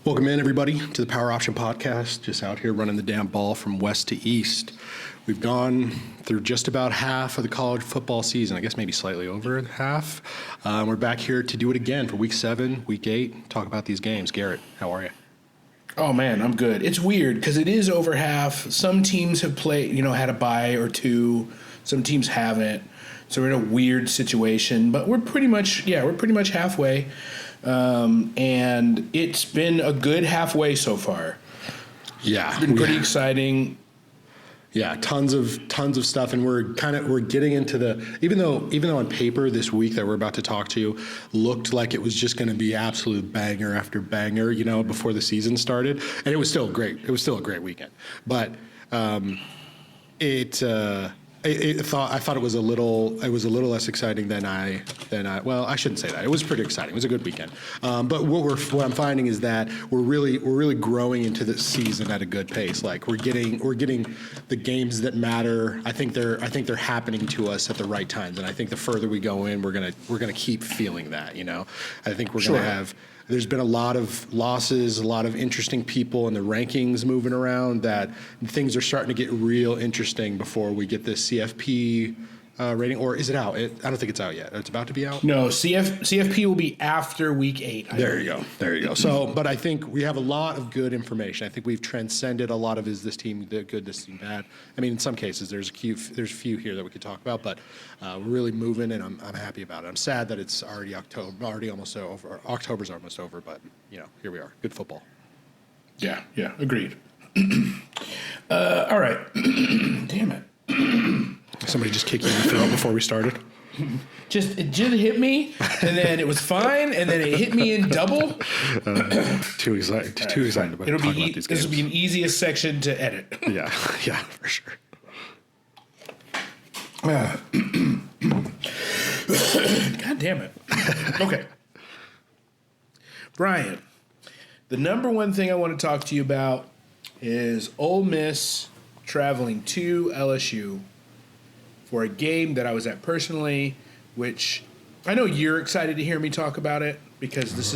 Welcome in, everybody, to the Power Option Podcast. Just out here running the damn ball from west to east. We've gone through just about half of the college football season, I guess maybe slightly over half. We're back here to do it again for Week 7, Week 8, talk about these games. Garrett, how are you? Oh, man, I'm good. It's weird because it is over half. Some teams have played, had a bye or two. Some teams haven't. So we're in a weird situation. But we're pretty much halfway. And it's been a good halfway so far. Yeah. It's been pretty exciting. Yeah, tons of stuff, and we're getting into even though on paper this week that we're about to talk to looked like it was just going to be absolute banger after banger, before the season started, and it was still great. It was still a great weekend, but I thought it was a little less exciting than I well, I shouldn't say that. It was pretty exciting. It was a good weekend. But what I'm finding is that we're really growing into the season at a good pace. Like we're getting the games that matter. I think they're happening to us at the right times. And I think the further we go in, we're gonna keep feeling that, I think we're gonna have. There's been a lot of losses, a lot of interesting people in the rankings moving around that things are starting to get real interesting before we get this CFP rating. Or is it out? I don't think it's out yet. It's about to be out? No, CFP will be after Week 8. There you go. So, but I think we have a lot of good information. I think we've transcended a lot of is this team good, this team bad. I mean, in some cases, there's a few here that we could talk about, but we're really moving, and I'm happy about it. I'm sad that it's already almost over. October's almost over, but here we are. Good football. Yeah, agreed. All right. Damn it. Somebody just kicked you in the throat before we started. It just hit me, and then it was fine, and then it hit me in double. Too excited about talking about these games. This will be an easiest section to edit. Yeah, for sure. God damn it. Okay. Brian, the number one thing I want to talk to you about is Ole Miss traveling to LSU for a game that I was at personally, which I know you're excited to hear me talk about it because this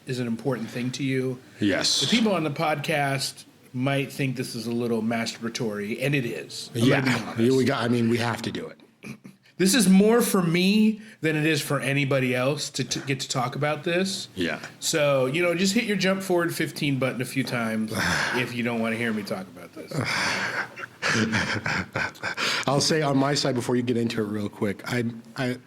is an important thing to you. Yes. The people on the podcast might think this is a little masturbatory, and it is. We have to do it. This is more for me than it is for anybody else to get to talk about this. Yeah. So, just hit your jump forward 15 button a few times if you don't want to hear me talk about this. I'll say on my side before you get into it real quick,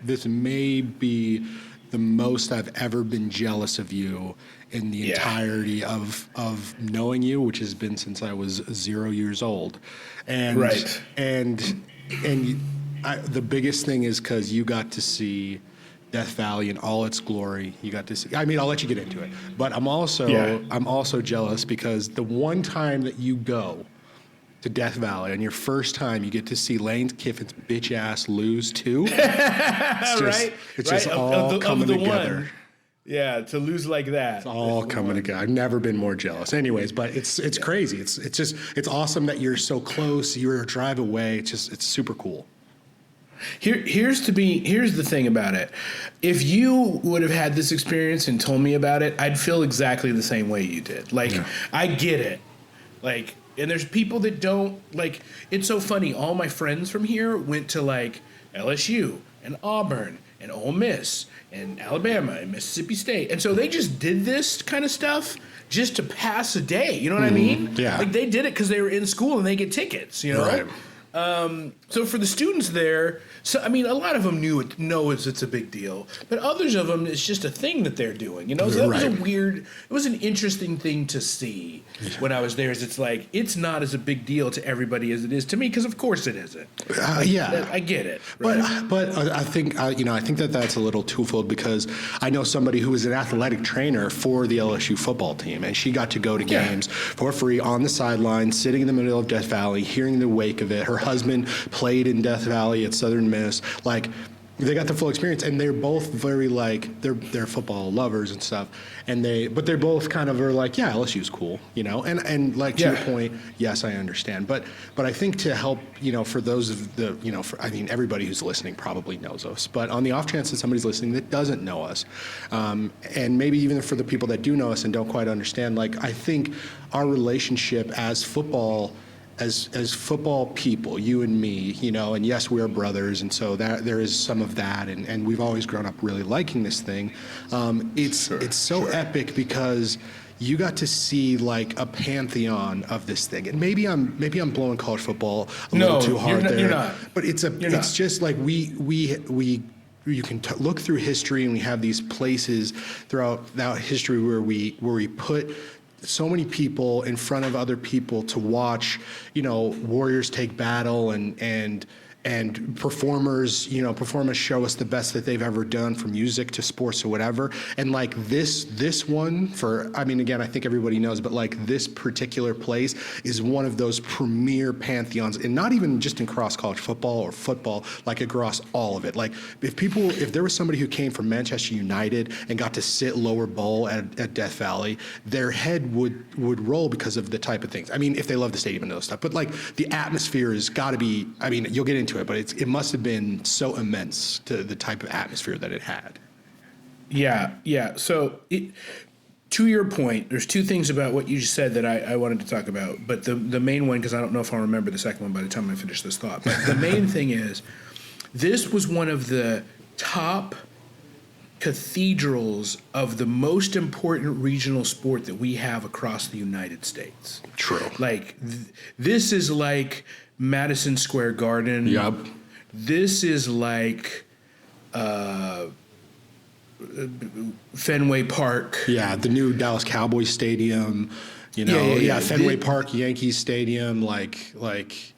this may be the most I've ever been jealous of you in the entirety of knowing you, which has been since I was 0 years old. And right. And the biggest thing is because you got to see Death Valley in all its glory. You got to see. I mean, I'll let you get into it, but I'm also jealous because the one time that you go to Death Valley on your first time, you get to see Lane Kiffin's bitch ass lose too. It's just all coming together. One. Yeah, to lose like that. It's all coming together. I've never been more jealous. Anyways, but it's crazy. It's awesome that you're so close. You're a drive away. It's super cool. Here's the thing about it. If you would have had this experience and told me about it, I'd feel exactly the same way you did. I get it. And there's people that don't it's so funny. All my friends from here went to LSU and Auburn and Ole Miss and Alabama and Mississippi State. And so they just did this kind of stuff just to pass a day. You know what I mean? Yeah. They did it because they were in school and they get tickets, Right. So for the students there, a lot of them know it's a big deal, but others of them, it's just a thing that they're doing, So that was it was an interesting thing to see when I was there. It's not as a big deal to everybody as it is to me, because of course it isn't. I get it. Right? But I think that's a little twofold, because I know somebody who was an athletic trainer for the LSU football team, and she got to go to games for free on the sideline, sitting in the middle of Death Valley, hearing the wake of it. Her husband played in Death Valley at Southern Miss. They got the full experience, and they're both very like they're football lovers and stuff, but they're both kind of are like, yeah, LSU's cool, and like to your point, yes, I understand, but I think to help, for those of the, I mean, everybody who's listening probably knows us, but on the off chance that somebody's listening that doesn't know us, and maybe even for the people that do know us and don't quite understand, like I think our relationship as football people, you and me, and yes, we're brothers, and so that there is some of that, and we've always grown up really liking this thing. It's so epic because you got to see like a pantheon of this thing, and maybe I'm blowing college football a little too hard there. You're not. But it's just like we. You can look through history, and we have these places throughout history where we put so many people in front of other people to watch, warriors take battle and performers show us the best that they've ever done, from music to sports or whatever. And like this one again, I think everybody knows, but like this particular place is one of those premier pantheons, and not even just across college football or football, like across all of it. Like if there was somebody who came from Manchester United and got to sit lower bowl at Death Valley, their head would roll because of the type of things. I mean, if they love the stadium and those stuff, but like the atmosphere has got to be, I mean, you'll get into it, but it must have been so immense to the type of atmosphere that it had. Yeah. So to your point, there's two things about what you just said that I wanted to talk about, but the main one, because I don't know if I'll remember the second one by the time I finish this thought, but the main thing is, this was one of the top cathedrals of the most important regional sport that we have across the United States. True. Like, this is like Madison Square Garden. Yep. This is like Fenway Park. Yeah, the new Dallas Cowboys Stadium. Fenway Park, Yankees Stadium. It's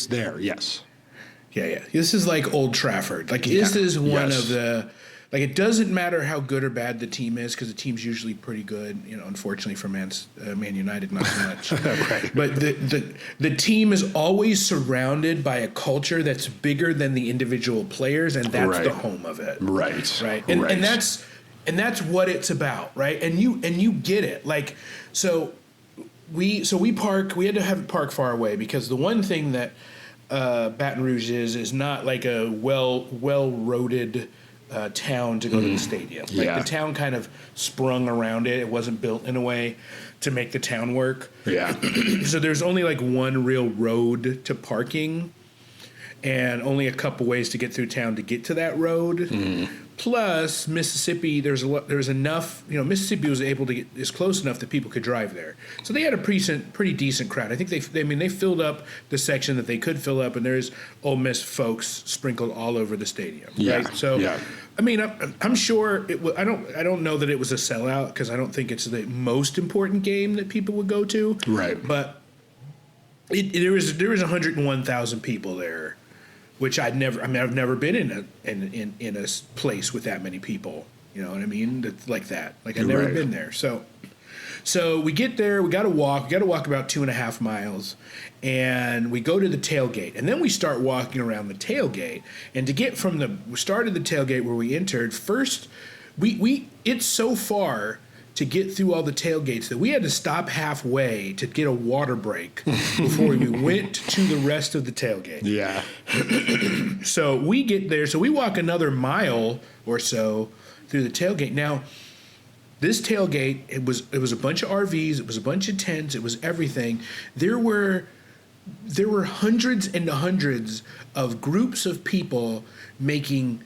there. Yes. Yeah. This is like Old Trafford. Like, this is one of the. Like, it doesn't matter how good or bad the team is, because the team's usually pretty good. Unfortunately for Man United, not so much. Right. But the team is always surrounded by a culture that's bigger than the individual players, and that's the home of it. Right. And that's what it's about, right? And you get it. Like, we park. We had to have it park far away, because the one thing that Baton Rouge is not like a well-roaded town to go to the stadium. Like, the town kind of sprung around it. It wasn't built in a way to make the town work. Yeah. So there's only like one real road to parking, and only a couple ways to get through town to get to that road. Mm. Plus, Mississippi, there's enough. Mississippi was able to get is close enough that people could drive there. So they had a pretty decent crowd. I think they filled up the section that they could fill up, and there's Ole Miss folks sprinkled all over the stadium. Yeah. Right. So, I mean, I'm sure it was. I don't know that it was a sellout, because I don't think it's the most important game that people would go to. Right. But there was 101,000 people there, which I've never been in a place with that many people. You know what I mean? That's like that. Like, I've never been there. So we get there. We got to walk about 2.5 miles, and we go to the tailgate, and then we start walking around the tailgate. And to get from we started the tailgate where we entered first, it's so far to get through all the tailgates that we had to stop halfway to get a water break before we went to the rest of the tailgate. Yeah. So we get there. So we walk another mile or so through the tailgate. Now, this tailgate, it was a bunch of RVs. It was a bunch of tents. It was everything. There were hundreds and hundreds of groups of people making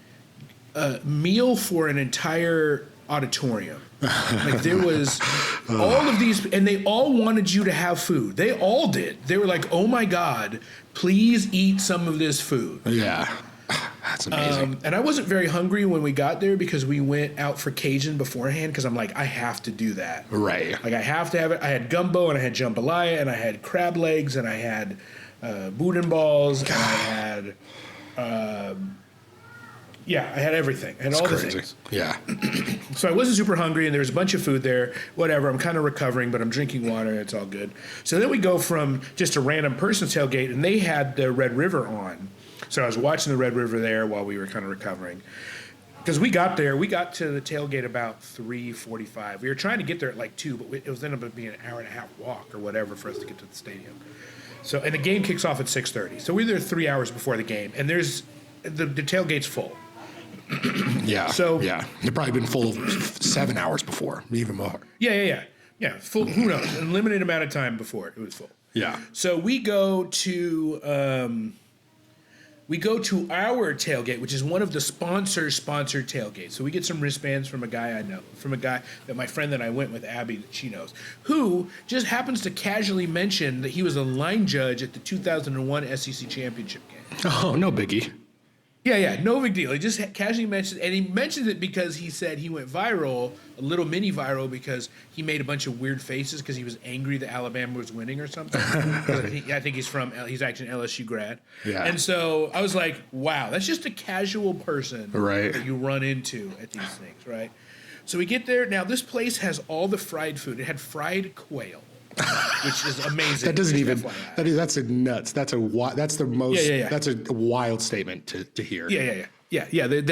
a meal for an entire auditorium. Like, there was all of these, and they all wanted you to have food. They all did. They were like, "Oh my God, please eat some of this food." Yeah, that's amazing. And I wasn't very hungry when we got there, because we went out for Cajun beforehand, because I'm like, I have to do that. Right. Like, I have to have it. I had gumbo, and I had jambalaya, and I had crab legs, and I had boudin balls, and I had I had everything. I had all the things. Yeah. So I wasn't super hungry, and there was a bunch of food there. Whatever, I'm kind of recovering, but I'm drinking water, and it's all good. So then we go from just a random person's tailgate, and they had the Red River on. So I was watching the Red River there while we were kind of recovering. Because we got to the tailgate about 3:45. We were trying to get there at like 2, but it was ended up being an hour and a half walk or whatever for us to get to the stadium. So, and the game kicks off at 6:30. So we're there 3 hours before the game, and there's the tailgate's full. Yeah. So yeah, they've probably been full of 7 hours before, even more. Yeah. Full. Who knows? A limited amount of time before it was full. Yeah. So we go to our tailgate, which is one of the sponsored tailgates. So we get some wristbands from a guy I know, from a guy that my friend that I went with, Abby, that she knows, who just happens to casually mention that he was a line judge at the 2001 SEC championship game. Oh, no biggie. Yeah, no big deal. He just casually mentioned, and he mentioned it because he said he went viral, a little mini viral, because he made a bunch of weird faces because he was angry that Alabama was winning or something. I think he's actually an LSU grad. Yeah. And so I was like, wow, that's just a casual person Right. that you run into at these things, right? So we get there. Now, this place has all the fried food. It had fried quail, which is amazing. That doesn't even. FYI. That's a nuts. That's the most. Yeah. That's a wild statement to hear. Yeah.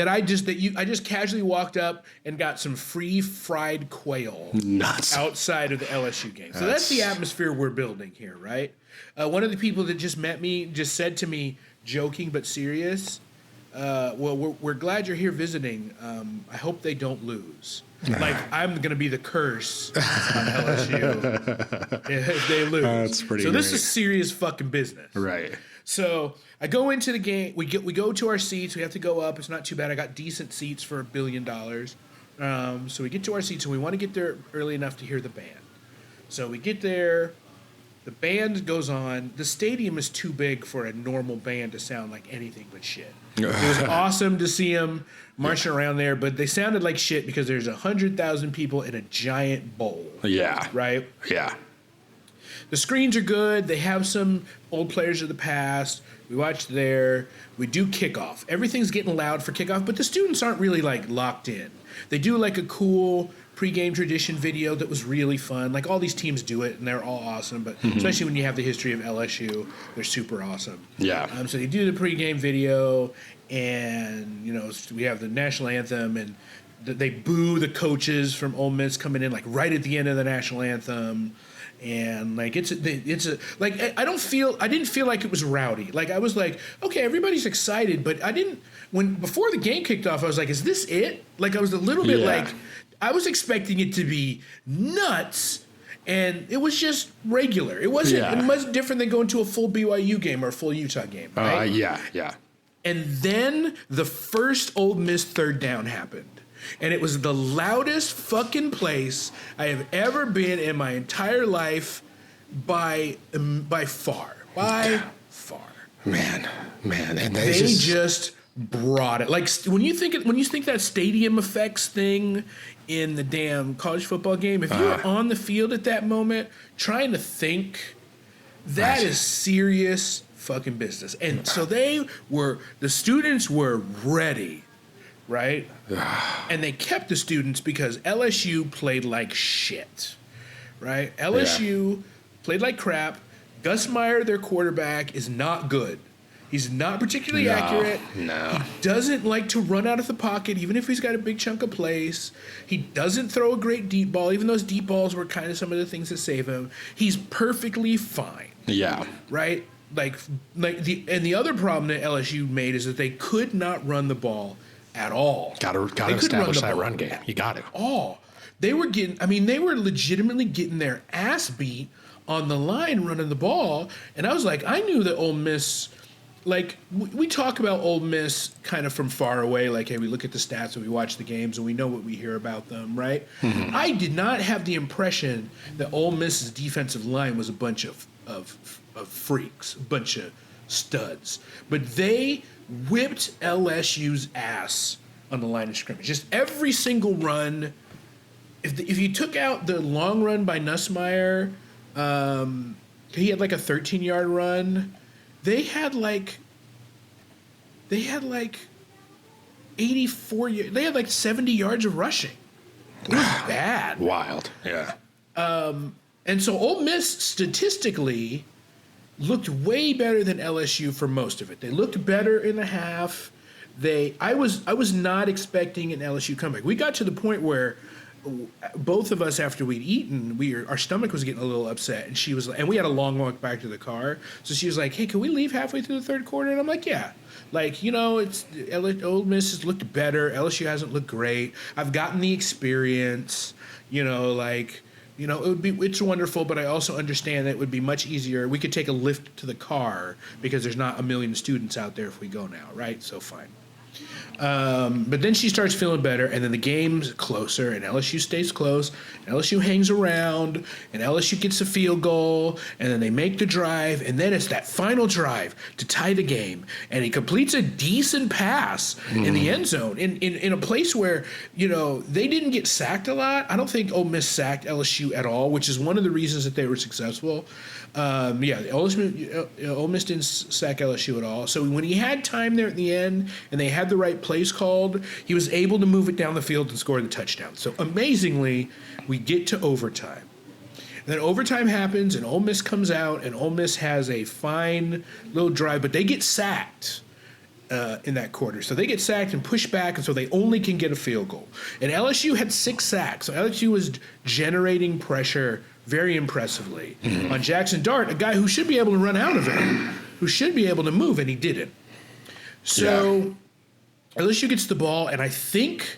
I just casually walked up and got some free fried quail Nuts. outside of the LSU game. So that's the atmosphere we're building here, right? One of the people that just met me just said to me, joking but serious, well, we're glad you're here visiting. I hope they don't lose. Like, I'm going to be the curse on LSU if they lose. That's pretty So this great. is serious fucking business. Right. So I go into the game. We go to our seats. We have to go up. It's not too bad. I got decent seats for $1 billion. So we get to our seats, and we want to get there early enough to hear the band. So we get there. The band goes on. The stadium is too big for a normal band to sound like anything but shit. It was awesome to see them marching around there, but they sounded like shit because there's 100,000 people in a giant bowl. Yeah. Right? Yeah. The screens are good. They have some old players of the past. We watch there. We do kickoff. Everything's getting loud for kickoff, but the students aren't really like locked in. They do like a cool pregame tradition video that was really fun. Like all these teams do it, and they're all awesome. But especially when you have the history of LSU, they're super awesome. Yeah. So they do the pregame video, and we have the national anthem, and they boo the coaches from Ole Miss coming in like right at the end of the national anthem. And like I didn't feel like it was rowdy. Like I was like, okay, everybody's excited, but before the game kicked off, I was like, is this it? Like I was a little bit like, I was expecting it to be nuts, and it was just regular. It wasn't much different than going to a full BYU game or a full Utah game, right? Yeah. And then the first Ole Miss third down happened. And it was the loudest fucking place I have ever been in my entire life by far. By far. Man. And They just brought it. Like when you think that stadium effects thing in the damn college football game, if you're on the field at that moment trying to think, that is serious fucking business. And so the students were ready. Right? And they kept the students because LSU played like shit. Right? LSU played like crap. Gus Meyer, their quarterback, is not good. He's not particularly accurate. No. He doesn't like to run out of the pocket, even if he's got a big chunk of plays. He doesn't throw a great deep ball, even though those deep balls were kind of some of the things that save him. He's perfectly fine. Yeah. Right? The other problem that LSU made is that they could not run the ball at all. Got to establish that run game. You got it. They were legitimately getting their ass beat on the line running the ball. And I was like, I knew that Ole Miss, like, we talk about Ole Miss kind of from far away. Like, hey, we look at the stats and we watch the games and we know what we hear about them, right? Mm-hmm. I did not have the impression that Ole Miss's defensive line was a bunch of freaks, a bunch of studs. But they whipped LSU's ass on the line of scrimmage. Just every single run. If you took out the long run by Nussmeier, he had like a 13-yard run. They had like 84. They had like 70 yards of rushing. It was bad. Wild. Yeah. And so Ole Miss statistically looked way better than LSU for most of it. They looked better in the half. I was not expecting an LSU comeback. We got to the point where both of us, after we'd eaten, our stomach was getting a little upset, and she was, and we had a long walk back to the car. So she was like, "Hey, can we leave halfway through the third quarter?" And I'm like, "Yeah." Like, it's Ole Miss has looked better. LSU hasn't looked great. I've gotten the experience. It's wonderful, but I also understand that it would be much easier. We could take a lift to the car because there's not a million students out there if we go now, right? So fine. But then she starts feeling better, and then the game's closer, and LSU stays close, and LSU hangs around, and LSU gets a field goal, and then they make the drive, and then it's that final drive to tie the game, and he completes a decent pass in the end zone, in a place where, they didn't get sacked a lot. I don't think Ole Miss sacked LSU at all, which is one of the reasons that they were successful. Ole Miss didn't sack LSU at all. So when he had time there at the end and they had the right plays called, he was able to move it down the field and score the touchdown. So amazingly, we get to overtime. And then overtime happens and Ole Miss comes out and Ole Miss has a fine little drive, but they get sacked in that quarter. So they get sacked and pushed back, and so they only can get a field goal. And LSU had 6 sacks. So LSU was generating pressure very impressively on Jackson Dart, a guy who should be able to run out of it, who should be able to move, and he didn't. So LSU gets the ball, and I think,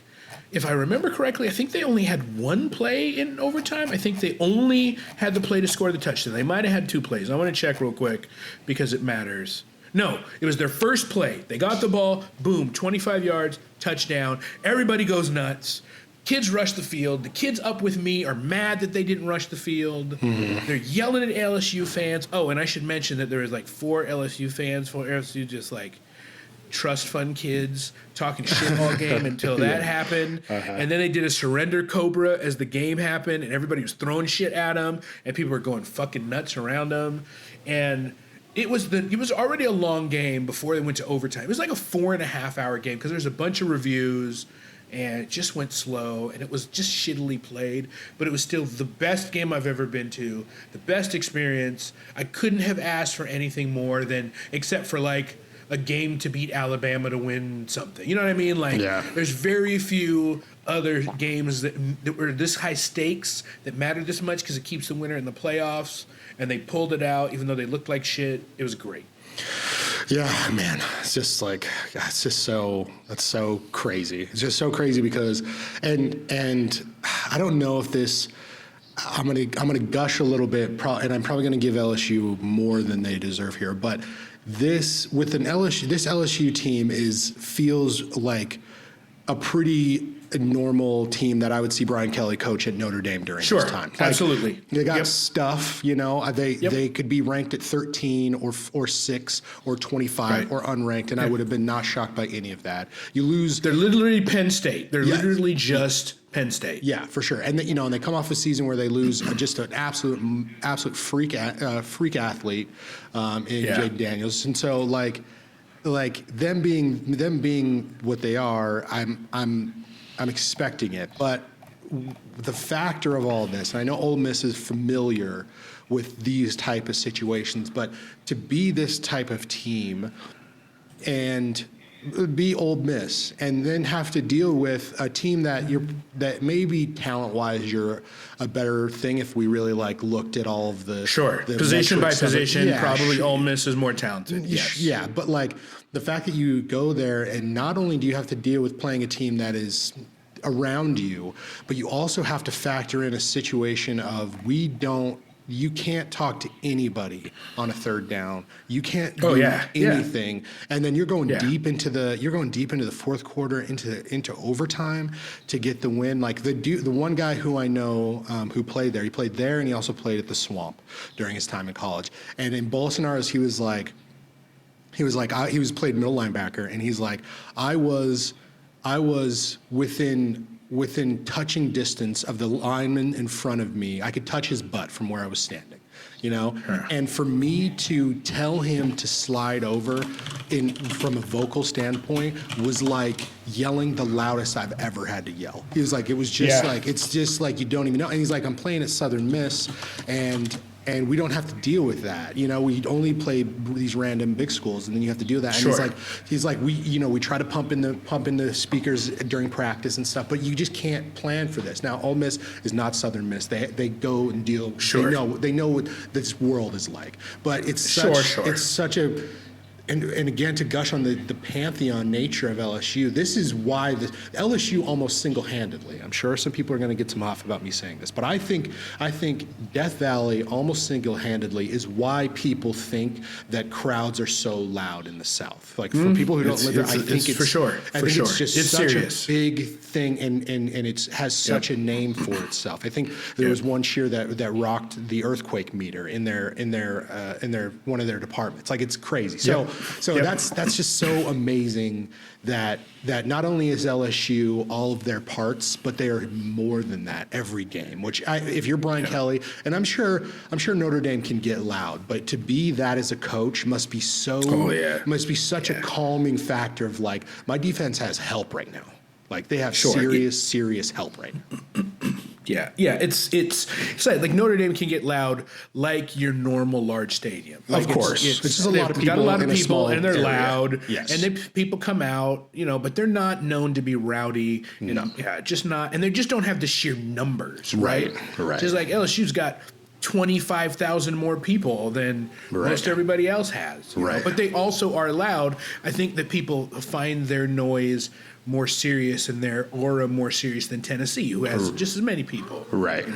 if I remember correctly, I think they only had one play in overtime. I think they only had the play to score the touchdown. They might have had 2 plays. I want to check real quick because it matters. No, it was their first play. They got the ball, boom, 25 yards, touchdown. Everybody goes nuts. Kids rush the field. The kids up with me are mad that they didn't rush the field. They're yelling at LSU fans. Oh, and I should mention that there was 4 LSU fans, 4 LSU just trust fund kids talking shit all game until that happened. And then they did a surrender cobra as the game happened, and everybody was throwing shit at them, and people were going fucking nuts around them. And it was already a long game before they went to overtime. It was like a 4.5-hour game because there's a bunch of reviews. And it just went slow, and it was just shittily played, but it was still the best game I've ever been to, the best experience. I couldn't have asked for anything more except for a game to beat Alabama to win something. You know what I mean? There's very few other games that were this high stakes that mattered this much because it keeps the winner in the playoffs, and they pulled it out even though they looked like shit. It was great. Yeah, man, that's so crazy. It's just so crazy because, and I don't know if this, I'm gonna gush a little bit, and I'm probably gonna give LSU more than they deserve here, but this LSU team feels like a pretty normal team that I would see Brian Kelly coach at Notre Dame during his time. Absolutely. They got stuff, they could be ranked at 13 or 6 or 25 or unranked, and I would have been not shocked by any of that. You lose. They're literally Penn State. They're literally just Penn State. Yeah, for sure. And and they come off a season where they lose just an absolute freak athlete in Jake Daniels, and so them being what they are, I'm expecting it, but the factor of all this, and I know Ole Miss is familiar with these type of situations, but to be this type of team and be Ole Miss and then have to deal with a team that maybe talent-wise you're a better thing if we really looked at all of the position by position, probably Ole Miss is more talented. Yes. Yeah, but the fact that you go there and not only do you have to deal with playing a team that is around you, but you also have to factor in a situation of you can't talk to anybody on a third down. You can't do anything. And then you're going deep into the fourth quarter, into overtime to get the win. The one guy who I know who played there, he played there and he also played at the Swamp during his time in college. And in Bolsonaro's, he was played middle linebacker, and he's like, I was within touching distance of the lineman in front of me. I could touch his butt from where I was standing, And for me to tell him to slide over from a vocal standpoint was like yelling the loudest I've ever had to yell. He was like, it was just it's just like you don't even know. And he's like, I'm playing at Southern Miss, and and we don't have to deal with that. We only play these random big schools, and then you have to deal with that. Sure. And he's like, we try to pump in the speakers during practice and stuff, but you just can't plan for this. Now, Ole Miss is not Southern Miss. They go and deal. Sure. They know what this world is like, but it's such a. And again, to gush on the pantheon nature of LSU, this is why LSU almost single-handedly. I'm sure some people are going to get some off about me saying this, but I think Death Valley almost single-handedly is why people think that crowds are so loud in the South. Like for people who don't live there, I think it's for sure. I think it's just such serious. a big thing, and it has such a name for itself. I think there was one cheer that rocked the earthquake meter in their one of their departments. Like, it's crazy. So that's just so amazing that not only is LSU all of their parts, but they are more than that every game. Which if you're Brian Kelly, and I'm sure Notre Dame can get loud, but to be that as a coach must be such a calming factor of like, my defense has help right now. Like, they have serious help right now. Yeah. It's like Notre Dame can get loud like your normal large stadium. Like, of course. It's just a lot of people. Got a lot of in a people, and they're area. loud. Yes. And people come out, but they're not known to be rowdy. Just not. And they just don't have the sheer numbers, right? Right. Just like LSU's got 25,000 more people than most everybody else has. Right. But they also are loud. I think that people find their noise more serious and their aura more serious than Tennessee, who has just as many people. Right.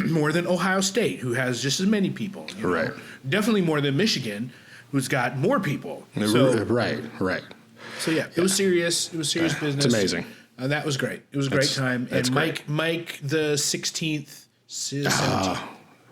More than Ohio State, who has just as many people. Right. Definitely more than Michigan, who's got more people. So, right. So it was serious. It was serious business. It's amazing. That was great. It was a great time. And Mike the 16th, 17th.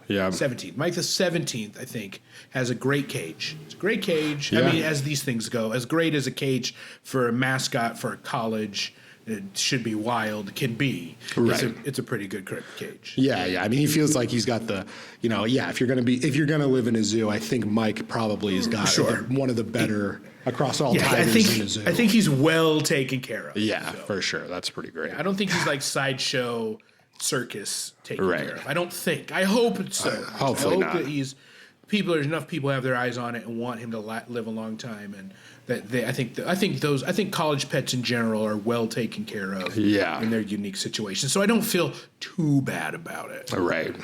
Yeah. 17th. Mike the 17th, I think, has a great cage. It's a great cage. Yeah. I mean, as these things go, as great as a cage for a mascot for a college, it should be wild, can be. Right. It's a pretty good cage. Yeah. I mean, he feels like he's got the, if you're gonna live in a zoo, I think Mike probably has got one of the better across all tigers in a zoo. I think he's well taken care of. Yeah, for sure. That's pretty great. I don't think he's like sideshow circus taken care of. I don't think. I hope it's so. Hopefully not. That there's enough people have their eyes on it and want him to live a long time, and that I think college pets in general are well taken care of. Yeah. In their unique situation. So I don't feel too bad about it. Right.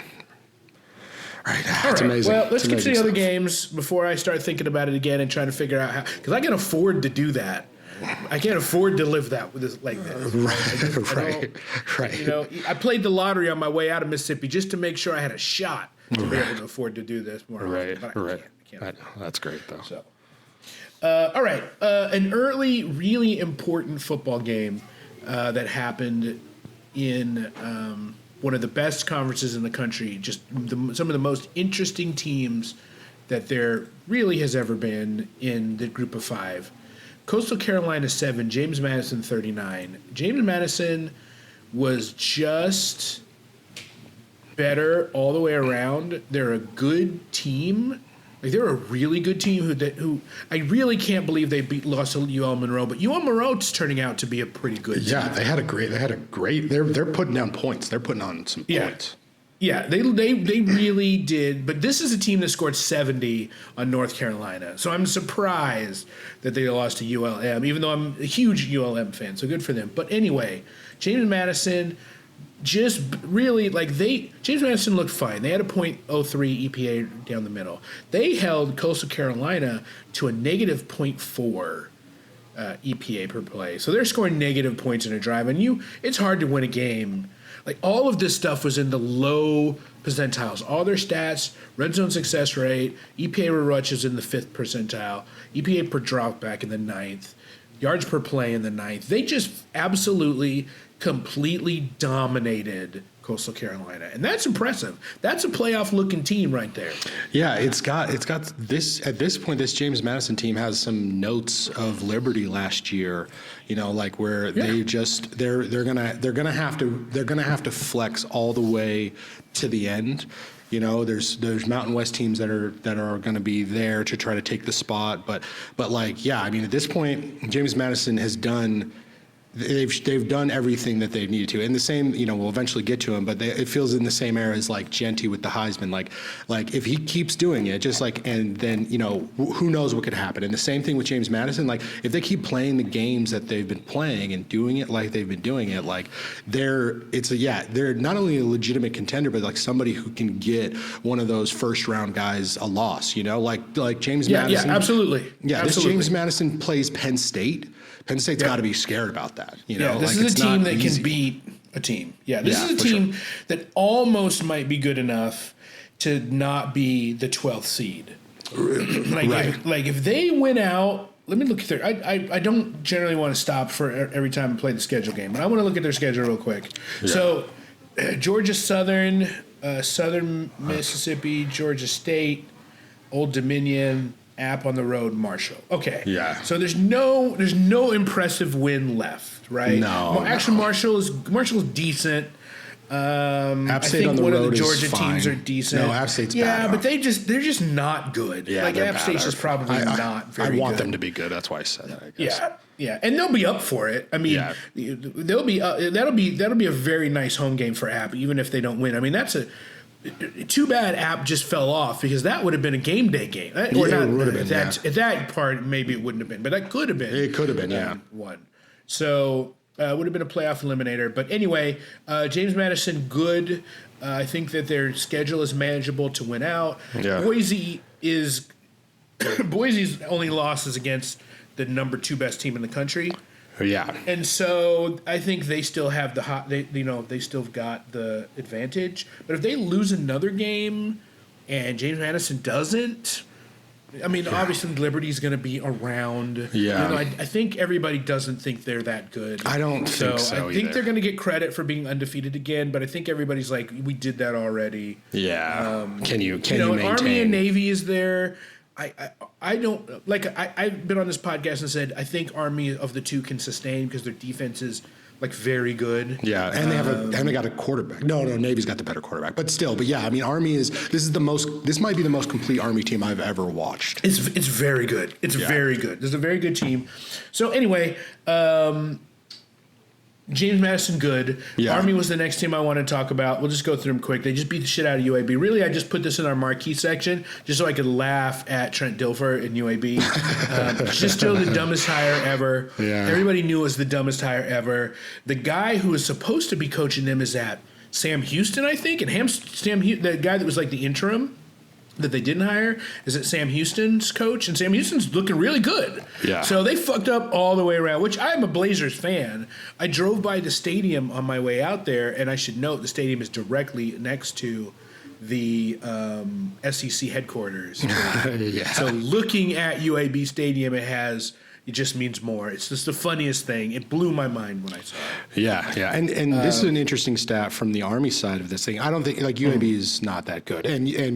All It's right. amazing. Well, let's It's get to the amazing other stuff. games before I start thinking about it again and trying to figure out how, because I can afford to do that. I can't afford to live that with this like this. Right. I played the lottery on my way out of Mississippi just to make sure I had a shot to be able to afford to do this more often. But I can't. That's great, though. So, all right. An early, really important football game that happened in one of the best conferences in the country. Just some of the most interesting teams that there really has ever been in the group of five. Coastal Carolina 7, James Madison 39. James Madison was just better all the way around. They're a good team. Like, they're a really good team who I really can't believe they lost to UL Monroe, but UL Monroe's turning out to be a pretty good team. Yeah, they had a great. They're putting down points. They're putting on some points. Yeah, they really did. But this is a team that scored 70 on North Carolina. So I'm surprised that they lost to ULM, even though I'm a huge ULM fan. So good for them. But anyway, James Madison just really, James Madison looked fine. They had a .03 EPA down the middle. They held Coastal Carolina to a negative .4 EPA per play. So they're scoring negative points in a drive. And it's hard to win a game. Like, all of this stuff was in the low percentiles. All their stats, red zone success rate, EPA per rush is in the 5th percentile, EPA per dropback in the 9th, yards per play in the 9th. They just absolutely, completely dominated Coastal Carolina, and that's impressive. That's a playoff-looking team right there. Yeah, it's got this at this point. This James Madison team has some notes of Liberty last year. Where they're gonna have to flex all the way to the end. There's Mountain West teams that are going to be there to try to take the spot, but at this point, James Madison has done they've done everything that they needed to. And the same, we'll eventually get to him, but it feels in the same era as like Genty with the Heisman. Like if he keeps doing it, just like, and then, who knows what could happen. And the same thing with James Madison. Like if they keep playing the games that they've been playing and doing it like they've been doing it, like they're not only a legitimate contender, but like somebody who can get one of those first round guys a loss, like James Madison. Yeah, absolutely. Yeah, absolutely. This James Madison plays Penn State. Penn State's got to be scared about that. This is a team that can beat a team. Yeah, this is a team that almost might be good enough to not be the 12th seed. If they win out, let me look at their. I don't generally want to stop for every time I play the schedule game, but I want to look at their schedule real quick. Yeah. So, Georgia Southern, Southern Mississippi, Georgia State, Old Dominion, App on the road, Marshall. Okay. Yeah. So there's no impressive win left, right? No. Well, actually, Marshall's decent. App State I think on the one road of the Georgia is fine. teams are decent. No, App State's bad. Yeah, but they're just not good. Yeah, like App State's just probably not very good. I want them to be good. That's why I said that, I guess. Yeah, and they'll be up for it. I mean, they'll be that'll be a very nice home game for App, even if they don't win. I mean, that's too bad App just fell off because that would have been a game day game. It would have been. At that part, maybe it wouldn't have been, but that could have been. It could have been, one. So would have been a playoff eliminator. But anyway, James Madison, good. I think that their schedule is manageable to win out. Yeah. Boise's only loss is against the number 2 best team in the country. Yeah. And so I think they still have they still got the advantage. But if they lose another game and James Madison doesn't, I mean, obviously Liberty's going to be around. Yeah. I think everybody doesn't think they're that good. I don't think so I think they're going to get credit for being undefeated again, but I think everybody's like, we did that already. Yeah. Can you maintain? Army and Navy is there. I don't like. I've been on this podcast and said I think Army of the two can sustain because their defense is like very good. Yeah, and they got a quarterback. No, Navy's got the better quarterback, but still. But yeah, I mean, Army this might be the most complete Army team I've ever watched. It's very good. It's very good. There's a very good team. So anyway, James Madison, good. Yeah. Army was the next team I want to talk about. We'll just go through them quick. They just beat the shit out of UAB. Really, I just put this in our marquee section just so I could laugh at Trent Dilfer and UAB. Just still the dumbest hire ever. Yeah. Everybody knew it was the dumbest hire ever. The guy who was supposed to be coaching them is at Sam Houston, I think. And the guy that was like the interim that they didn't hire is at Sam Houston's coach, and Sam Houston's looking really good. Yeah. So they fucked up all the way around, which I'm a Blazers fan. I drove by the stadium on my way out there, and I should note the stadium is directly next to the SEC headquarters. Yeah. So looking at UAB Stadium, it just means more. It's just the funniest thing. It blew my mind when I saw it. Yeah. And this is an interesting stat from the Army side of this thing. I don't think UAB is not that good,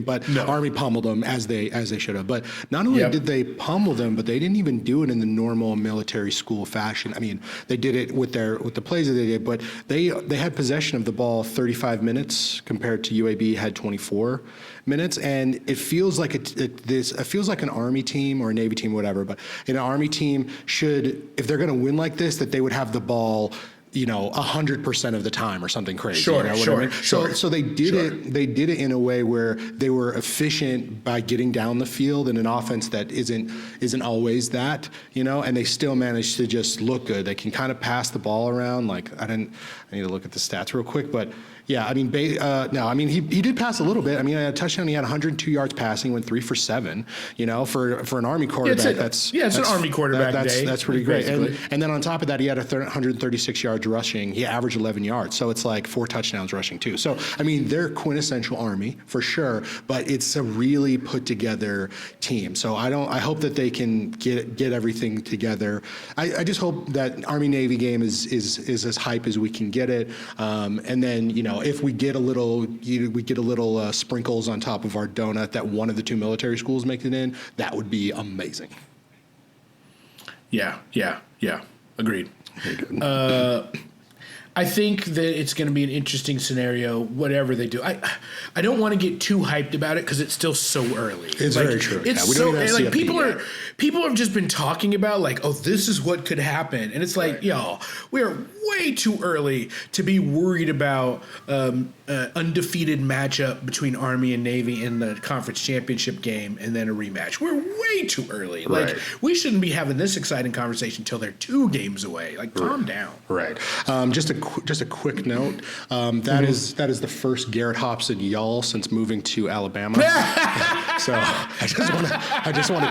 but Army pummeled them as they should have. But not only did they pummel them, but they didn't even do it in the normal military school fashion. I mean, they did it with the plays that they did, but they had possession of the ball 35 minutes compared to UAB had 24 minutes, and it feels like it feels like an Army team or a Navy team, whatever. But an Army team should, if they're going to win like this, that they would have the ball 100% of the time or something crazy. Sure. So they did it. They did it in a way where they were efficient by getting down the field in an offense that isn't always that, and they still managed to just look good. They can kind of pass the ball around. I need to look at the stats real quick, but. Yeah, I mean, he did pass a little bit. I mean, a touchdown. He had 102 yards passing, went 3 for 7. For an Army quarterback, it's an Army quarterback day. That's pretty great. And then on top of that, he had 136 yards rushing. He averaged 11 yards, so it's like 4 touchdowns rushing too. So I mean, they're quintessential Army for sure, but it's a really put together team. So I hope that they can get everything together. I just hope that Army Navy game is as hype as we can get it, and then if we get a little sprinkles on top of our donut that one of the 2 military schools make it in, that would be amazing. Yeah. Agreed. I think that it's going to be an interesting scenario, whatever they do. I don't want to get too hyped about it because it's still so early. It's very true. It's we so don't even have CFP people have just been talking about like, oh, this is what could happen, and it's like, y'all, we are way too early to be worried about undefeated matchup between Army and Navy in the conference championship game and then a rematch. We're way too early. Like, we shouldn't be having this exciting conversation until they're 2 games away. Like, calm down. Right. Just a quick note. That is the first Garrett Hobson y'all since moving to Alabama. So I just want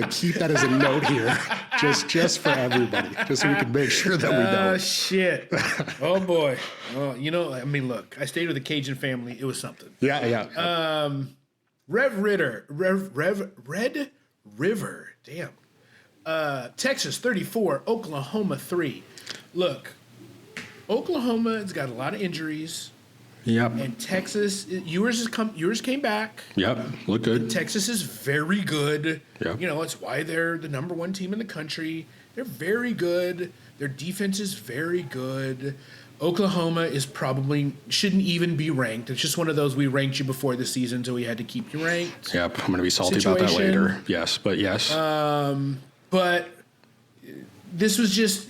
to keep that as a note here, just for everybody, just so we can make sure that we know. Oh shit! Oh boy! Oh, I mean, look, I stayed with the Cajun family. It was something. Yeah. Red River. Damn. Texas 34, Oklahoma 3. Look, Oklahoma's got a lot of injuries. Yep. And Texas, yours came back. Yep. Look good. Texas is very good. Yep. It's why they're the number 1 team in the country. They're very good. Their defense is very good. Oklahoma shouldn't even be ranked. It's just one of those, we ranked you before the season, so we had to keep you ranked. Yep. I'm going to be salty about that later. Yes. But this was just,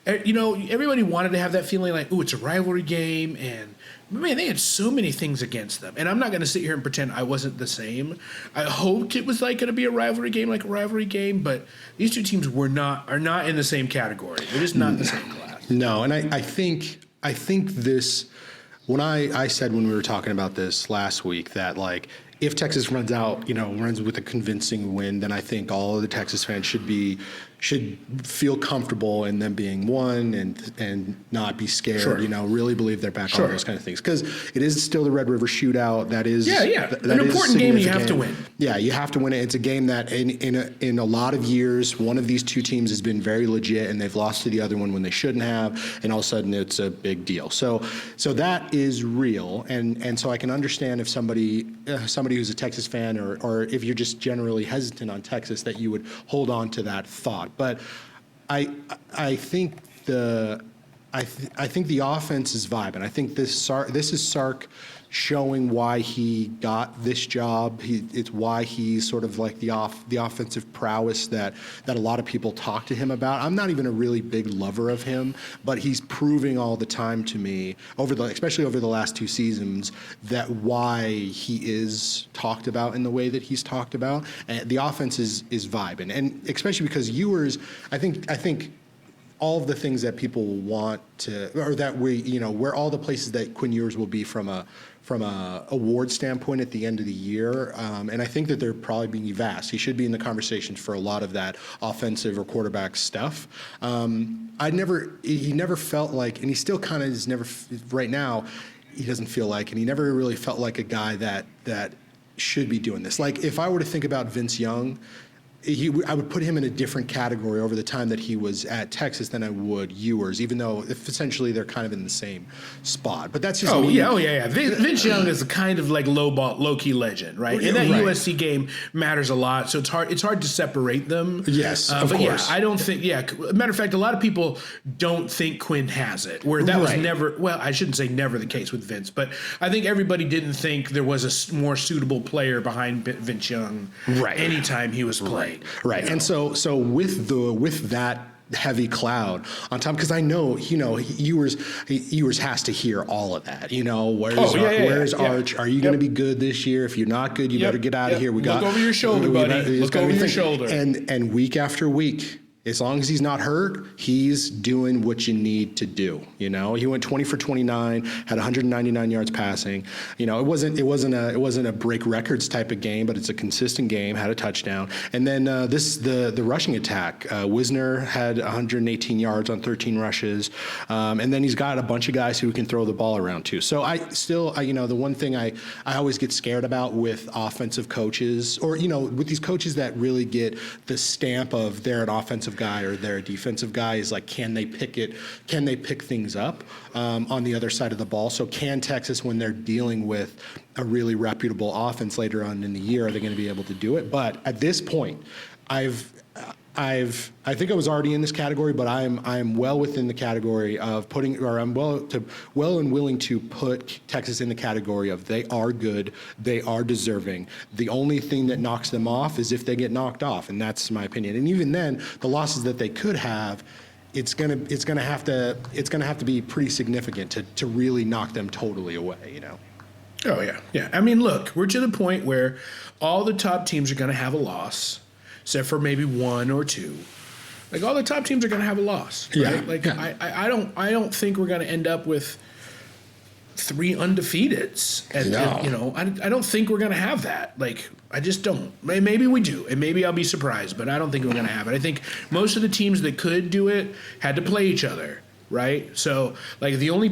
everybody wanted to have that feeling like, ooh, it's a rivalry game, and man, they had so many things against them. And I'm not going to sit here and pretend I wasn't the same. I hoped it was like going to be a rivalry game, but these two teams are not in the same category. They're just not in the same class. No, and I think this, when I said when we were talking about this last week that like, if Texas runs with a convincing win, then I think all of the Texas fans should feel comfortable in them being won and not be scared. Sure. Really believe they're back on those kind of things, because it is still the Red River Shootout. That is an important game you have to win. Yeah, you have to win it. It's a game that in a lot of years, one of these two teams has been very legit, and they've lost to the other one when they shouldn't have, and all of a sudden it's a big deal. So that is real, and so I can understand if somebody who's a Texas fan or if you're just generally hesitant on Texas, that you would hold on to that thought. But I think the offense is vibing. I think this is Sark showing why he got this job. It's why he's sort of like the offensive prowess that a lot of people talk to him about. I'm not even a really big lover of him, but he's proving all the time to me, especially over the last 2 seasons, that why he is talked about in the way that he's talked about. And the offense is vibing, and especially because Ewers, I think all of the things that people want to, or that where all the places that Quinn Ewers will be from a award standpoint at the end of the year, and I think that they're probably being vast. He should be in the conversation for a lot of that offensive or quarterback stuff. He never felt like, and he still kind of is never, right now, he doesn't feel like, and he never really felt like a guy that should be doing this. Like, if I were to think about Vince Young, I would put him in a different category over the time that he was at Texas than I would Ewers, even though essentially they're kind of in the same spot. But that's just me. Yeah. Vince Young is a kind of like low-key legend, right? And that USC game matters a lot, so it's hard to separate them. Yes, of course. Yeah, I don't think. Yeah, matter of fact, a lot of people don't think Quinn has it. Where that was never. Well, I shouldn't say never the case with Vince, but I think everybody didn't think there was a more suitable player behind Vince Young anytime he was playing. Right. And so with that heavy cloud on top, because I know, Ewers has to hear all of that. Where's Arch? Are you going to be good this year? If you're not good, you better get out of here. Look over your shoulder, buddy. Look over your shoulder. And week after week, as long as he's not hurt, he's doing what you need to do. He went 20 for 29, had 199 yards passing. It wasn't a break records type of game, but it's a consistent game. Had a touchdown, and then the rushing attack. Wisner had 118 yards on 13 rushes, and then he's got a bunch of guys who can throw the ball around too. So the one thing I always get scared about with offensive coaches, or with these coaches that really get the stamp of they're an offensive guy or they're a defensive guy, is like, can they pick things up on the other side of the ball? So can Texas, when they're dealing with a really reputable offense later on in the year, are they going to be able to do it? But at this point, I I think I was already in this category, but I'm well within the category of I'm well and willing to put Texas in the category of they are good, they are deserving. The only thing that knocks them off is if they get knocked off, and that's my opinion. And even then, the losses that they could have, it's gonna have to be pretty significant to really knock them totally away, you know. Oh yeah, yeah. I mean, look, we're to the point where all the top teams are going to have a loss, except for maybe one or two. Like all the top teams are going to have a loss, right? Yeah. Like I don't think we're going to end up with 3 undefeateds. No. I don't think we're going to have that. Like I just don't. Maybe we do, and maybe I'll be surprised, but I don't think we're going to have it. I think most of the teams that could do it had to play each other. Right? So, like, the only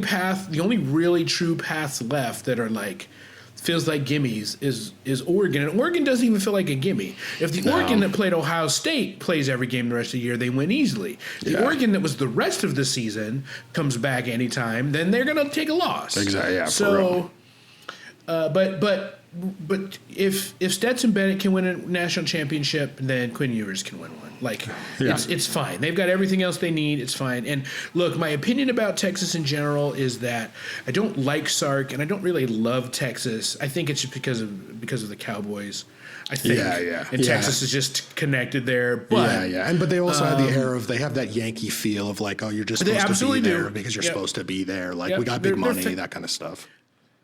really true paths left that are, like, feels like gimmies is Oregon. And Oregon doesn't even feel like a gimme. If the Oregon that played Ohio State plays every game the rest of the year, they win easily. The Oregon that was the rest of the season comes back anytime, then they're going to take a loss. Exactly, yeah, So, but if Stetson Bennett can win a national championship, then Quinn Ewers can win one. Like it's fine. They've got everything else they need. It's fine. And look, my opinion about Texas in general is that I don't like Sark, and I don't really love Texas. I think it's just because of the Cowboys. I think. And Texas is just connected there. But but they also have the air of they have that Yankee feel of like, oh, you're just supposed to be there because you're supposed to be there. Like we got big money, that kind of stuff.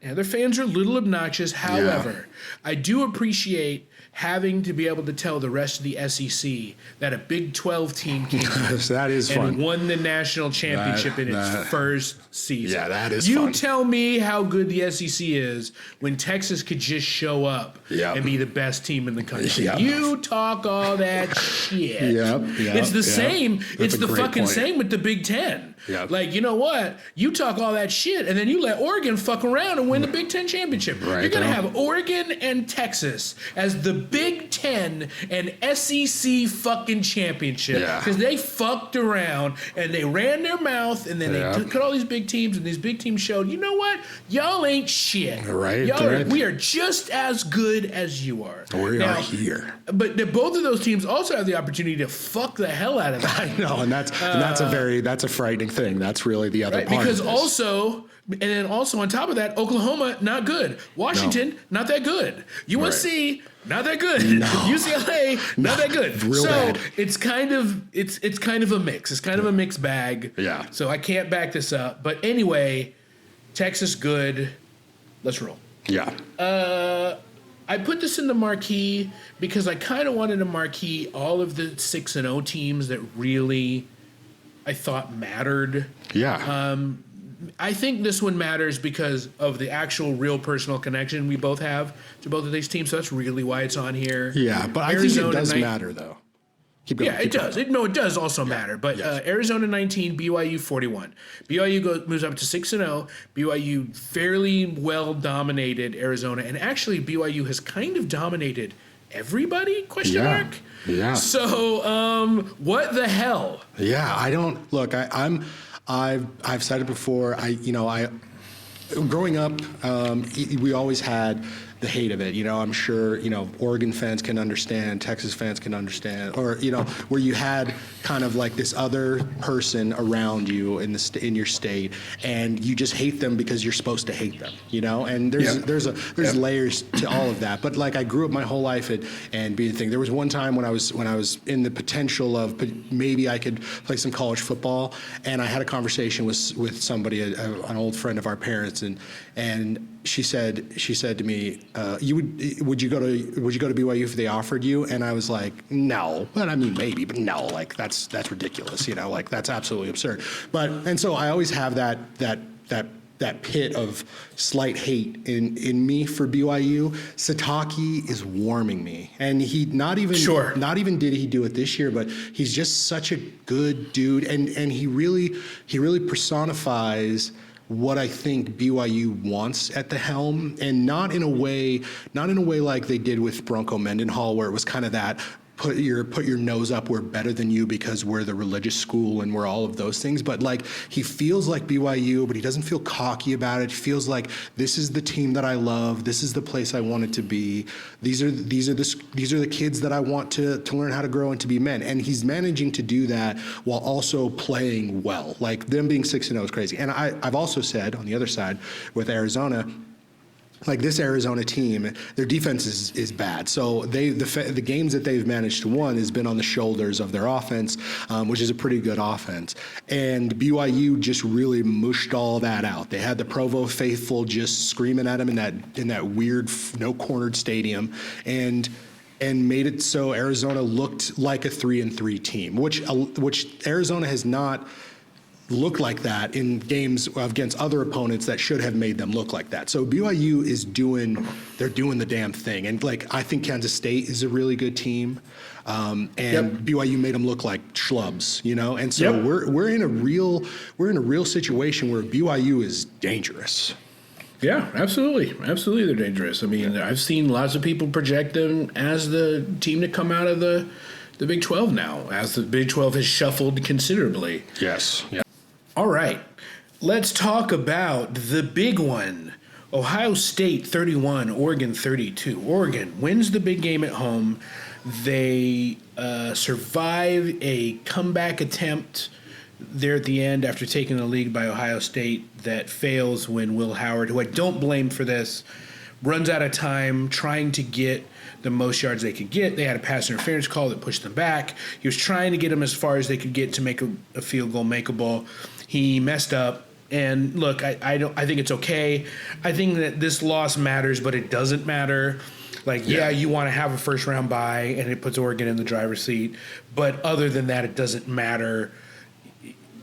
Yeah, their fans are a little obnoxious. However, I do appreciate having to be able to tell the rest of the SEC that a Big 12 team came that is and fun. won the national championship in its first season. Yeah, that is fun. fun. You tell me how good the SEC is when Texas could just show up and be the best team in the country. You talk all that shit. It's the same. It's the fucking same with the Big Ten. Like, you know what? You talk all that shit, and then you let Oregon fuck around and win the Big Ten championship. You're going to have Oregon and Texas as the Big Ten and SEC fucking championship because they fucked around and they ran their mouth, and then they took all these big teams, and these big teams showed, you know what? Y'all ain't shit. We are just as good as you are. We are here. But both of those teams also have the opportunity to fuck the hell out of them. I know, and that's a frightening thing. That's really the other part. Because also on top of that, Oklahoma not good. Washington not that good. USC not that good. No. UCLA not that good. Real bad. It's kind of a mix. It's kind of a mixed bag. Yeah. So I can't back this up. But anyway, Texas good. Let's roll. Yeah. I put this in the marquee because I kind of wanted to marquee all of the 6-0 teams that really I thought mattered. Yeah. I think this one matters because of the actual real personal connection we both have to both of these teams. So that's really why it's on here. Yeah, but I think it does matter, though. Keep going. Yeah, it does. It does also matter. But Arizona 19, BYU 41. BYU moves up to 6-0. BYU fairly well dominated Arizona, and actually BYU has kind of dominated everybody? Question mark. Yeah. So, what the hell? Yeah, I don't look. I've said it before. Growing up, we always had the hate of it. I'm sure, Oregon fans can understand, Texas fans can understand, or, where you had kind of like this other person around you in your state, and you just hate them because you're supposed to hate them, and there's layers to all of that. But like I grew up my whole life and being the thing. There was one time when I was in the potential of maybe I could play some college football, and I had a conversation with somebody, an old friend of our parents, and she said to me, would you go to BYU if they offered you? And I was like, no. But I mean, maybe, but no. Like that's ridiculous. Like that's absolutely absurd. And so I always have that pit of slight hate in me for BYU. Sataki is warming me, and he not even did he do it this year, but he's just such a good dude, and he really personifies what I think BYU wants at the helm, and not in a way like they did with Bronco Mendenhall, where it was kind of that put your nose up, we're better than you because we're the religious school and we're all of those things. But like, he feels like BYU, but he doesn't feel cocky about it. He feels like, this is the team that I love. This is the place I want it to be. These are the kids that I want to learn how to grow and to be men. And he's managing to do that while also playing well. Like, them being 6-0 is crazy. And I've also said on the other side with Arizona, like, this Arizona team, their defense is bad. So the games that they've managed to win has been on the shoulders of their offense, which is a pretty good offense. And BYU just really mushed all that out. They had the Provo faithful just screaming at them in that weird no cornered stadium, and made it so Arizona looked like a 3-3 team, which Arizona has not look like that in games against other opponents that should have made them look like that. So BYU they're doing the damn thing. And like, I think Kansas State is a really good team. BYU made them look like schlubs, you know? And so we're in a real situation where BYU is dangerous. Yeah, absolutely. Absolutely, they're dangerous. I mean, I've seen lots of people project them as the team to come out of the Big 12 now, as the Big 12 has shuffled considerably. Yes. Yeah. All right, let's talk about the big one. Ohio State 31, Oregon 32. Oregon wins the big game at home. They survive a comeback attempt there at the end after taking the lead by Ohio State that fails when Will Howard, who I don't blame for this, runs out of time trying to get the most yards they could get. They had a pass interference call that pushed them back. He was trying to get them as far as they could get to make a field goal makeable. He messed up. And look, I think it's okay. I think that this loss matters, but it doesn't matter. Like, yeah, you want to have a first round bye, and it puts Oregon in the driver's seat. But other than that, it doesn't matter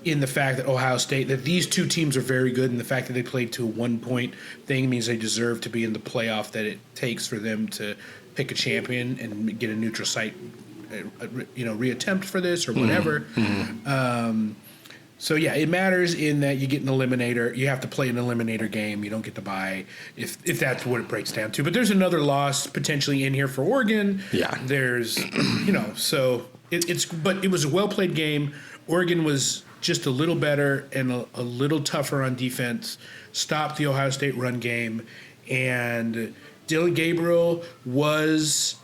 in the fact that Ohio State, that these two teams are very good, and the fact that they played to a 1-point thing means they deserve to be in the playoff that it takes for them to pick a champion and get a neutral site, reattempt for this or whatever. So yeah, it matters in that you get an eliminator. You have to play an eliminator game. You don't get to bye if that's what it breaks down to. But there's another loss potentially in here for Oregon. Yeah. There's, so but it was a well played game. Oregon was just a little better and a little tougher on defense. Stopped the Ohio State run game, and Dylan Gabriel was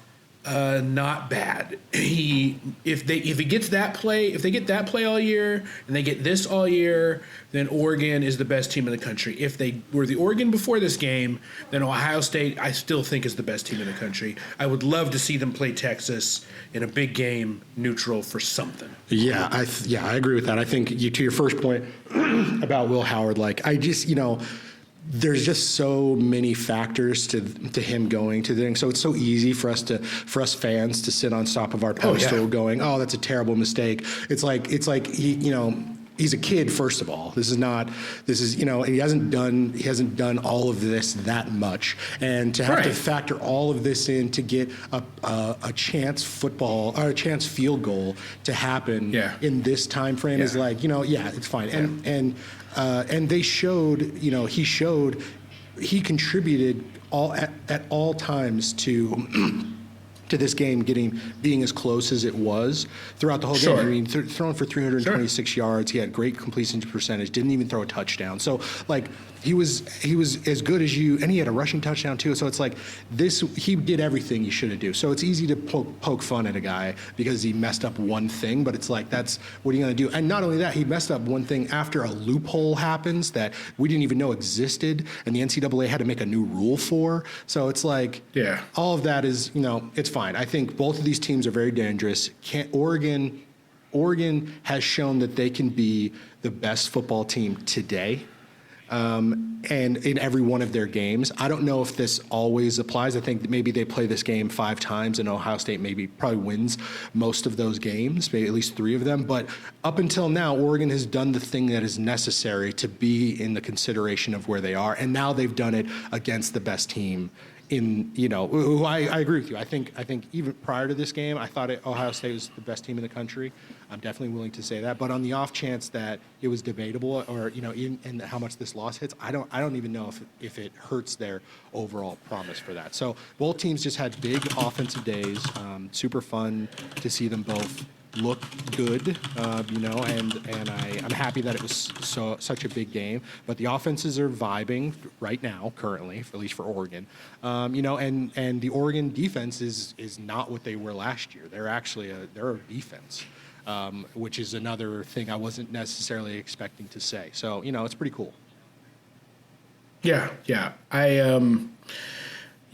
not bad. If they get that play all year and they get this all year, then Oregon is the best team in the country. If they were the Oregon before this game, then Ohio State I still think is the best team in the country. I would love to see them play Texas in a big game neutral for something. Yeah, I agree with that. I think to your first point about Will Howard, like, I just, there's just so many factors to him going to the thing. So it's so easy for us fans to sit on top of our pedestal going, oh, that's a terrible mistake. It's like he, he's a kid, first of all. And he hasn't done all of this that much. And to have to factor all of this in to get a chance field goal to happen in this time frame is like, it's fine. And they showed, he contributed at all times to this game being as close as it was throughout the whole game. I mean, throwing for 326 yards, he had great completion percentage, didn't even throw a touchdown. So like, he was as good as you, and he had a rushing touchdown too. So it's like he did everything he should have do. So it's easy to poke fun at a guy because he messed up one thing, but it's like, that's what are you going to do? And not only that, he messed up one thing after a loophole happens that we didn't even know existed, and the NCAA had to make a new rule for. So it's like, all of that is, it's fine. I think both of these teams are very dangerous. Oregon has shown that they can be the best football team today. And in every one of their games. I don't know if this always applies. I think that maybe they play this game 5 times and Ohio State probably wins most of those games, maybe at least 3 of them. But up until now, Oregon has done the thing that is necessary to be in the consideration of where they are. And now they've done it against the best team who I agree with you. I think even prior to this game, I thought Ohio State was the best team in the country. I'm definitely willing to say that. But on the off chance that it was debatable, or in how much this loss hits, I don't even know if it hurts their overall promise for that. So both teams just had big offensive days. Super fun to see them both look good, and I'm happy that it was such a big game. But the offenses are vibing right now, currently, at least for Oregon. And the Oregon defense is not what they were last year. They're actually they're a defense, which is another thing I wasn't necessarily expecting to say. So it's pretty cool. Yeah.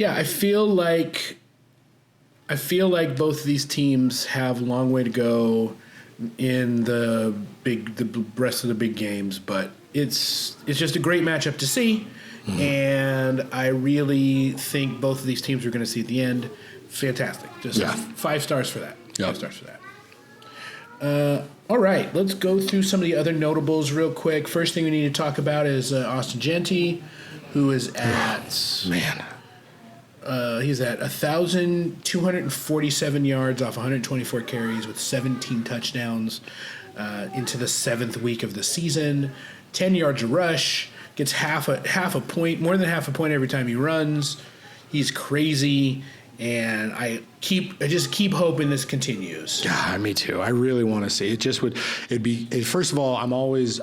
I feel like both of these teams have a long way to go in the rest of the big games, but it's just a great matchup to see, and I really think both of these teams are going to see at the end. Fantastic, just 5 stars for that. Yep. 5 stars for that. All right, let's go through some of the other notables real quick. First thing we need to talk about is Austin Genty, who is at he's at 1,247 yards off 124 carries with 17 touchdowns into the 7th week of the season. 10 yards a rush, gets half a point, more than half a point every time he runs. He's crazy, and I just keep hoping this continues. Yeah, me too. I really want to see it. First of all, I'm always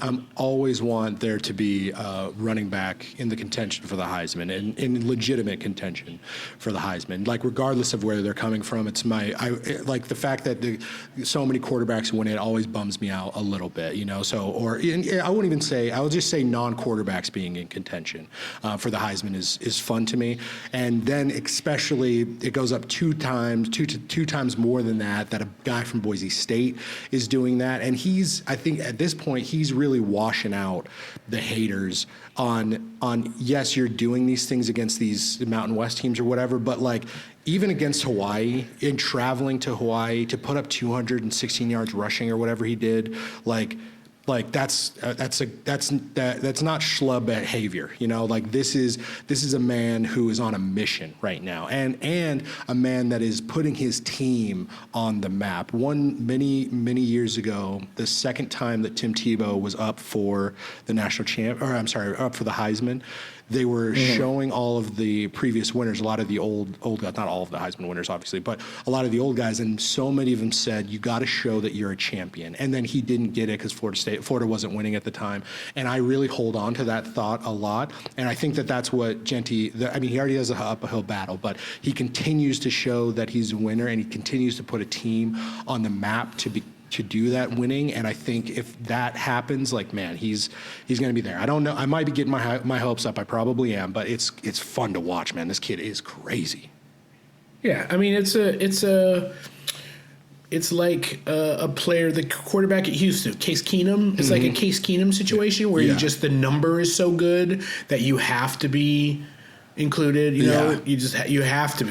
want there to be running back in the contention for the Heisman, and in legitimate contention for the Heisman. Like, regardless of where they're coming from, I like the fact that so many quarterbacks win it always bums me out a little bit, So, I wouldn't even say, I would just say non-quarterbacks being in contention for the Heisman is fun to me. And then especially it goes up two times more than that a guy from Boise State is doing that. And I think at this point, he's really washing out the haters on yes, you're doing these things against these Mountain West teams or whatever, but like even against Hawaii, in traveling to Hawaii to put up 216 yards rushing or whatever he did, like that's not schlub behavior, Like this is a man who is on a mission right now, and a man that is putting his team on the map. Many years ago, the second time that Tim Tebow was up for the up for the Heisman, they were showing all of the previous winners, a lot of the old guys, not all of the Heisman winners, obviously, but a lot of the old guys, and so many of them said, you got to show that you're a champion. And then he didn't get it because Florida wasn't winning at the time. And I really hold on to that thought a lot. And I think that that's what Genty, he already has an uphill battle, but he continues to show that he's a winner, and he continues to put a team on the map to do that winning. And I think if that happens, he's going to be there. I don't know. I might be getting my hopes up. I probably am, but it's fun to watch, man. This kid is crazy. Yeah. It's like a player, the quarterback at Houston, Case Keenum. It's like a Case Keenum situation where the number is so good that you have to be included. You have to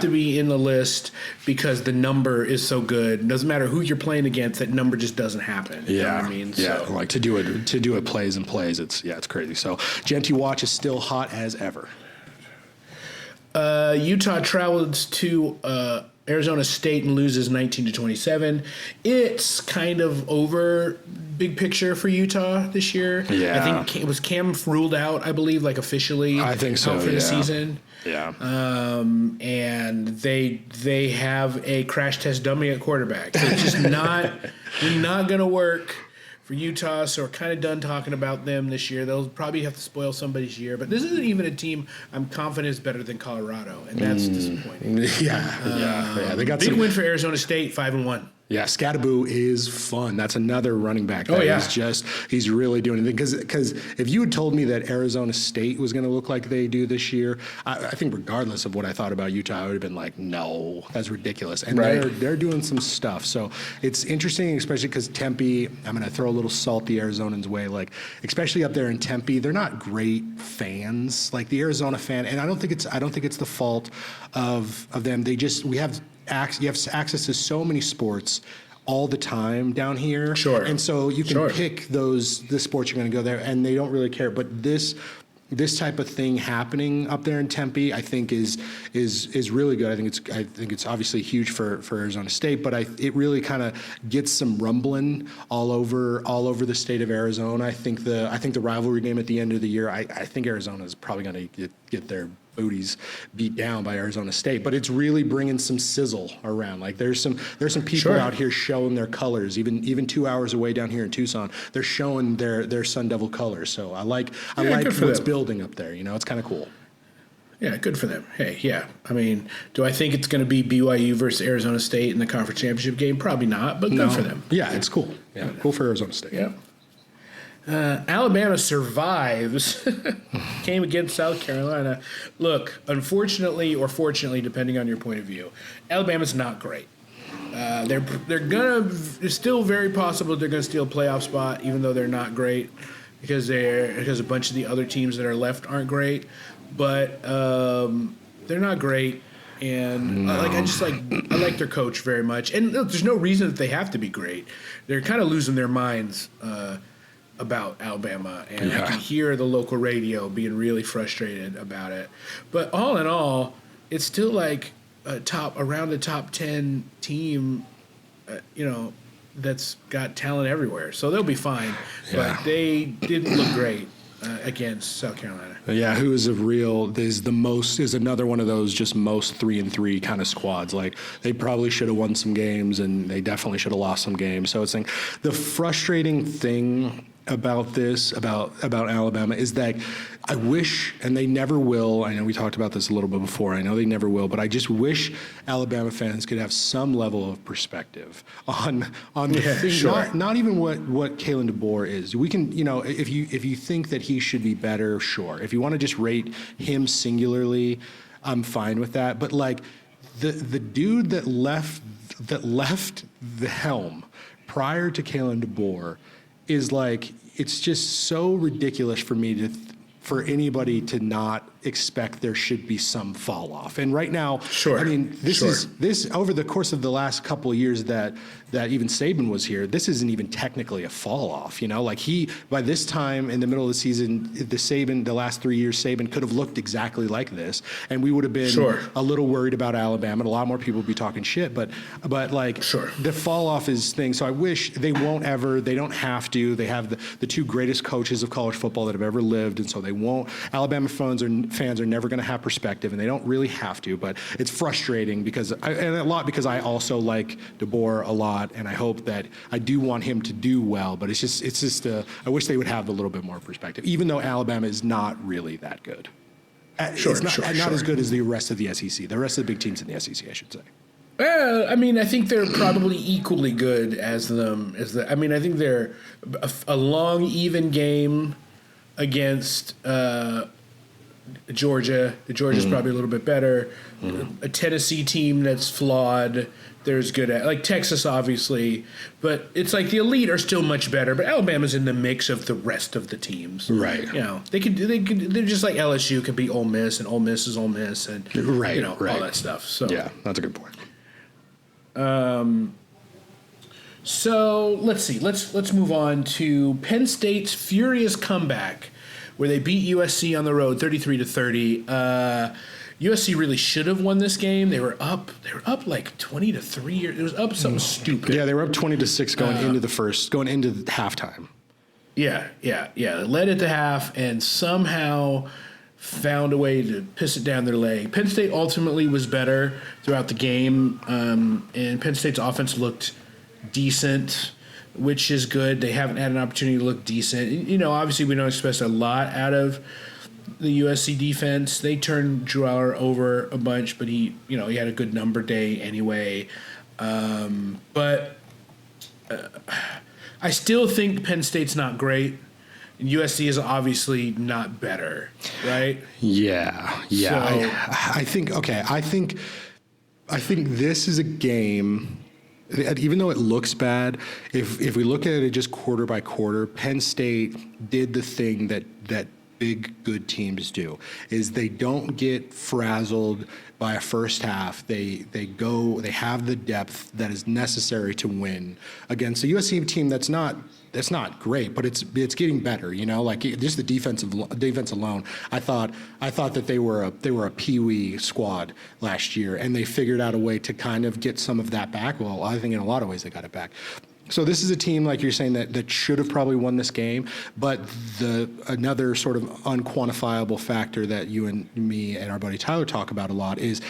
be in the list because the number is so good. It doesn't matter who you're playing against, that number just doesn't happen. You know what I mean? Yeah. So, like to do it plays and plays. It's crazy. So Genty watch is still hot as ever. Utah travels to Arizona State and loses 19-27. It's kind of over big picture for Utah this year. Yeah. I think it was Cam ruled out, I believe, officially. I think so, out for the season. Yeah. And they have a crash test dummy at quarterback. So it's just not going to work for Utah, so we're kind of done talking about them this year. They'll probably have to spoil somebody's year, but this isn't even a team I'm confident is better than Colorado, and that's disappointing. Yeah. They got big win for Arizona State, 5-1. Yeah, Scattaboo is fun. That's another running back. He's really doing it. Because if you had told me that Arizona State was going to look like they do this year, I think regardless of what I thought about Utah, I would have been like, no, that's ridiculous. And they're doing some stuff. So it's interesting, especially because Tempe, I'm going to throw a little salt the Arizonans' way. Like, especially up there in Tempe, they're not great fans. Like the Arizona fan, and I don't think it's the fault of them. You have access to so many sports all the time down here. Sure. And so you can pick the sports you're going to go there, and they don't really care. But this type of thing happening up there in Tempe, I think is really good. I think it's obviously huge for Arizona State, but it really kind of gets some rumbling all over the state of Arizona. I think the rivalry game at the end of the year, I think Arizona is probably going to get their booties beat down by Arizona State, but it's really bringing some sizzle around. Like there's some people out here showing their colors, even 2 hours away down here in Tucson, they're showing their Sun Devil colors. So I like what's building up there. It's kind of cool. Yeah, good for them. Hey, yeah. I mean, do I think it's going to be BYU versus Arizona State in the conference championship game? Probably not, but good for them. Yeah, it's cool. Yeah, cool for Arizona State. Yeah. Alabama survives, came against South Carolina. Look, unfortunately or fortunately, depending on your point of view, Alabama's not great. It's still very possible they're gonna steal a playoff spot, even though they're not great, because a bunch of the other teams that are left aren't great. But they're not great, and I like their coach very much. And look, there's no reason that they have to be great. They're kind of losing their minds about Alabama, and I can hear the local radio being really frustrated about it. But all in all, it's still like around the top 10 team, that's got talent everywhere. So they'll be fine. Yeah. But they didn't look great against South Carolina. Yeah, who is is another one of those just most 3-3 kind of squads. Like they probably should have won some games, and they definitely should have lost some games. So it's like the frustrating thing about Alabama is that I wish, and they never will, I know we talked about this a little bit before, I know they never will, but I just wish Alabama fans could have some level of perspective on the thing, sure. not even what Kalen DeBoer is. We can, if you think that he should be better, sure. If you want to just rate him singularly, I'm fine with that. But like the dude that left the helm prior to Kalen DeBoer is like, it's just so ridiculous for me for anybody to not expect there should be some fall off. And right now, sure. I mean, this over the course of the last couple of years that even Saban was here, this isn't even technically a fall off, like by this time in the middle of the season, the last 3 years, Saban could have looked exactly like this. And we would have been a little worried about Alabama, and a lot more people would be talking shit, but like the fall off is thing. So I wish they don't have to. They have the two greatest coaches of college football that have ever lived. And so they won't. Alabama fans are never going to have perspective, and they don't really have to, but it's frustrating because I also like DeBoer a lot, and I do want him to do well, but it's just I wish they would have a little bit more perspective, even though Alabama is not really that good. It's not as good as the rest of the SEC, the rest of the big teams in the SEC, I should say. I mean, I think they're probably equally good as them. I think they're a long, even game against Georgia. Georgia's probably a little bit better. A Tennessee team that's flawed. There's good at like Texas, obviously, but it's like the elite are still much better. But Alabama's in the mix of the rest of the teams, right? They could. They're just like LSU could be Ole Miss, and Ole Miss is Ole Miss, and all that stuff. So yeah, that's a good point. So let's see. Let's move on to Penn State's furious comeback, where they beat USC on the road, 33-30. USC really should have won this game. They were up like 20-3. It was up something stupid. Yeah, they were up 20-6 going into halftime. Yeah. They led at the half and somehow found a way to piss it down their leg. Penn State ultimately was better throughout the game, and Penn State's offense looked decent, which is good. They haven't had an opportunity to look decent. Obviously we don't expect a lot out of the USC defense. They turned Drew Aller over a bunch, but he had a good number day anyway. But I still think Penn State's not great, and USC is obviously not better, right? Yeah. So, I think this is a game. Even though it looks bad, if we look at it just quarter by quarter, Penn State did the thing that big good teams do is they don't get frazzled by a first half. They have the depth that is necessary to win against a USC team that's not great, but it's getting better. Like just the defense alone. I thought that they were a peewee squad last year, and they figured out a way to kind of get some of that back. Well, I think in a lot of ways they got it back. So this is a team, like you're saying, that should have probably won this game, but another sort of unquantifiable factor that you and me and our buddy Tyler talk about a lot is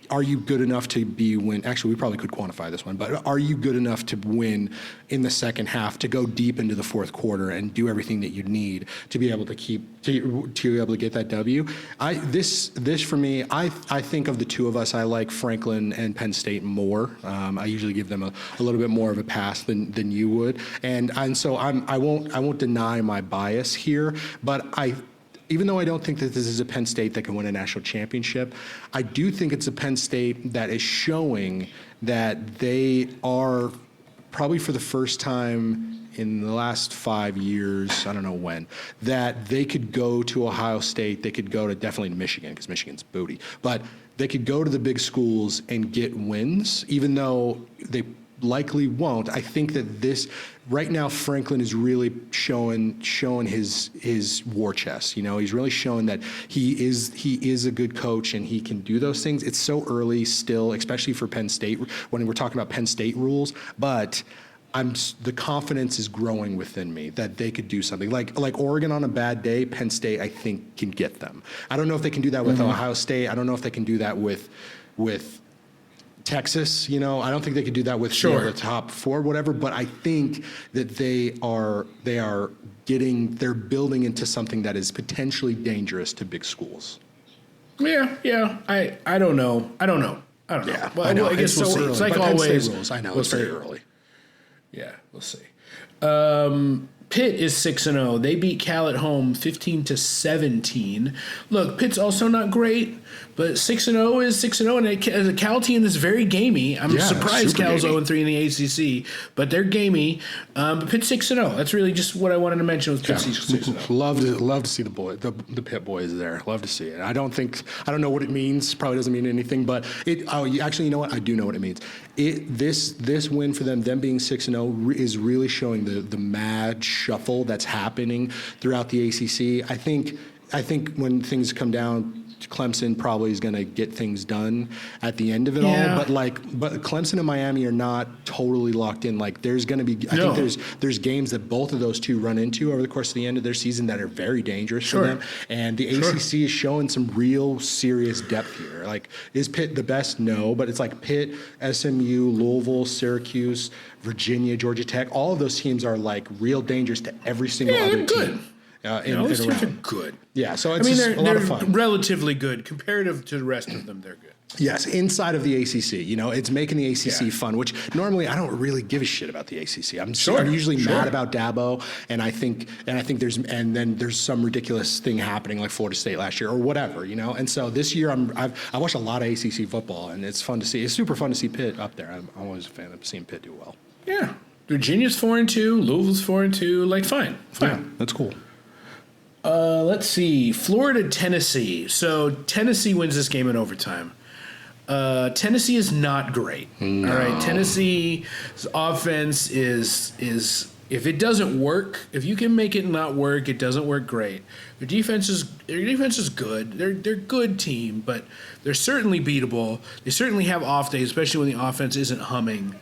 are you good enough to win? Actually, we probably could quantify this one, but are you good enough to win in the second half, to go deep into the fourth quarter and do everything that you need to be able to be able to get that W? This for me, I think of the two of us, I like Franklin and Penn State more. I usually give them a little bit more of a pass than you would, and so I won't deny my bias here, but even though I don't think that this is a Penn State that can win a national championship, I do think it's a Penn State that is showing that they are probably for the first time in the last 5 years, I don't know when, that they could go to Ohio State, they could go to definitely Michigan, because Michigan's booty, but they could go to the big schools and get wins, even though they likely won't. I think that right now Franklin is really showing his war chest. He's really showing that he is a good coach and he can do those things. It's so early still, especially for Penn State when we're talking about Penn State rules, but the confidence is growing within me that they could do something like Oregon on a bad day. Penn State, I think, can get them. I don't know if they can do that with Ohio State. I don't know if they can do that with Texas. I don't think they could do that with the top four, whatever. But I think that they're building into something that is potentially dangerous to big schools. Yeah. I don't know. Yeah, well, I know. I guess we'll see. Early. It's like but always. Penn State rules. I know it's very early. Yeah, we'll see. Pitt is 6-0. They beat Cal at home 15-17. Look, Pitt's also not great, but 6-0 is 6-0, and a Cal team that's very gamey. I'm surprised Cal's 0-3 in the ACC, but they're gamey. But Pitt's 6-0. That's really just what I wanted to mention with Pitt's 6-0. Love to see the Pitt boys there. Love to see it. I don't know what it means. Probably doesn't mean anything, but actually, you know what? I do know what it means. This win for them being 6-0 is really showing the mad shuffle that's happening throughout the ACC. I think when things come down, Clemson probably is going to get things done at the end of it all. But Clemson and Miami are not totally locked in. Like there's going to be, I think there's games that both of those two run into over the course of the end of their season that are very dangerous for them. And the ACC is showing some real serious depth here. Like, is Pitt the best? No, but it's like Pitt, SMU, Louisville, Syracuse, Virginia, Georgia Tech. All of those teams are like real dangerous to every single other team. Those teams are good. Yeah, so it's a lot of fun. They're relatively good. Comparative to the rest of them, they're good. Yes, inside of the ACC. It's making the ACC fun, which normally I don't really give a shit about the ACC. I'm usually mad about Dabo, and I think there's some ridiculous thing happening like Florida State last year or whatever, And so this year I watched a lot of ACC football, and it's fun to see. It's super fun to see Pitt up there. I'm always a fan of seeing Pitt do well. Yeah, Virginia's 4-2, Louisville's 4-2. Like fine. Yeah, that's cool. Let's see. Florida, Tennessee. So Tennessee wins this game in overtime. Tennessee is not great. No. All right. Tennessee's offense is if it doesn't work, if you can make it not work, it doesn't work great. Their defense is good. They're a good team, but they're certainly beatable. They certainly have off days, especially when the offense isn't humming.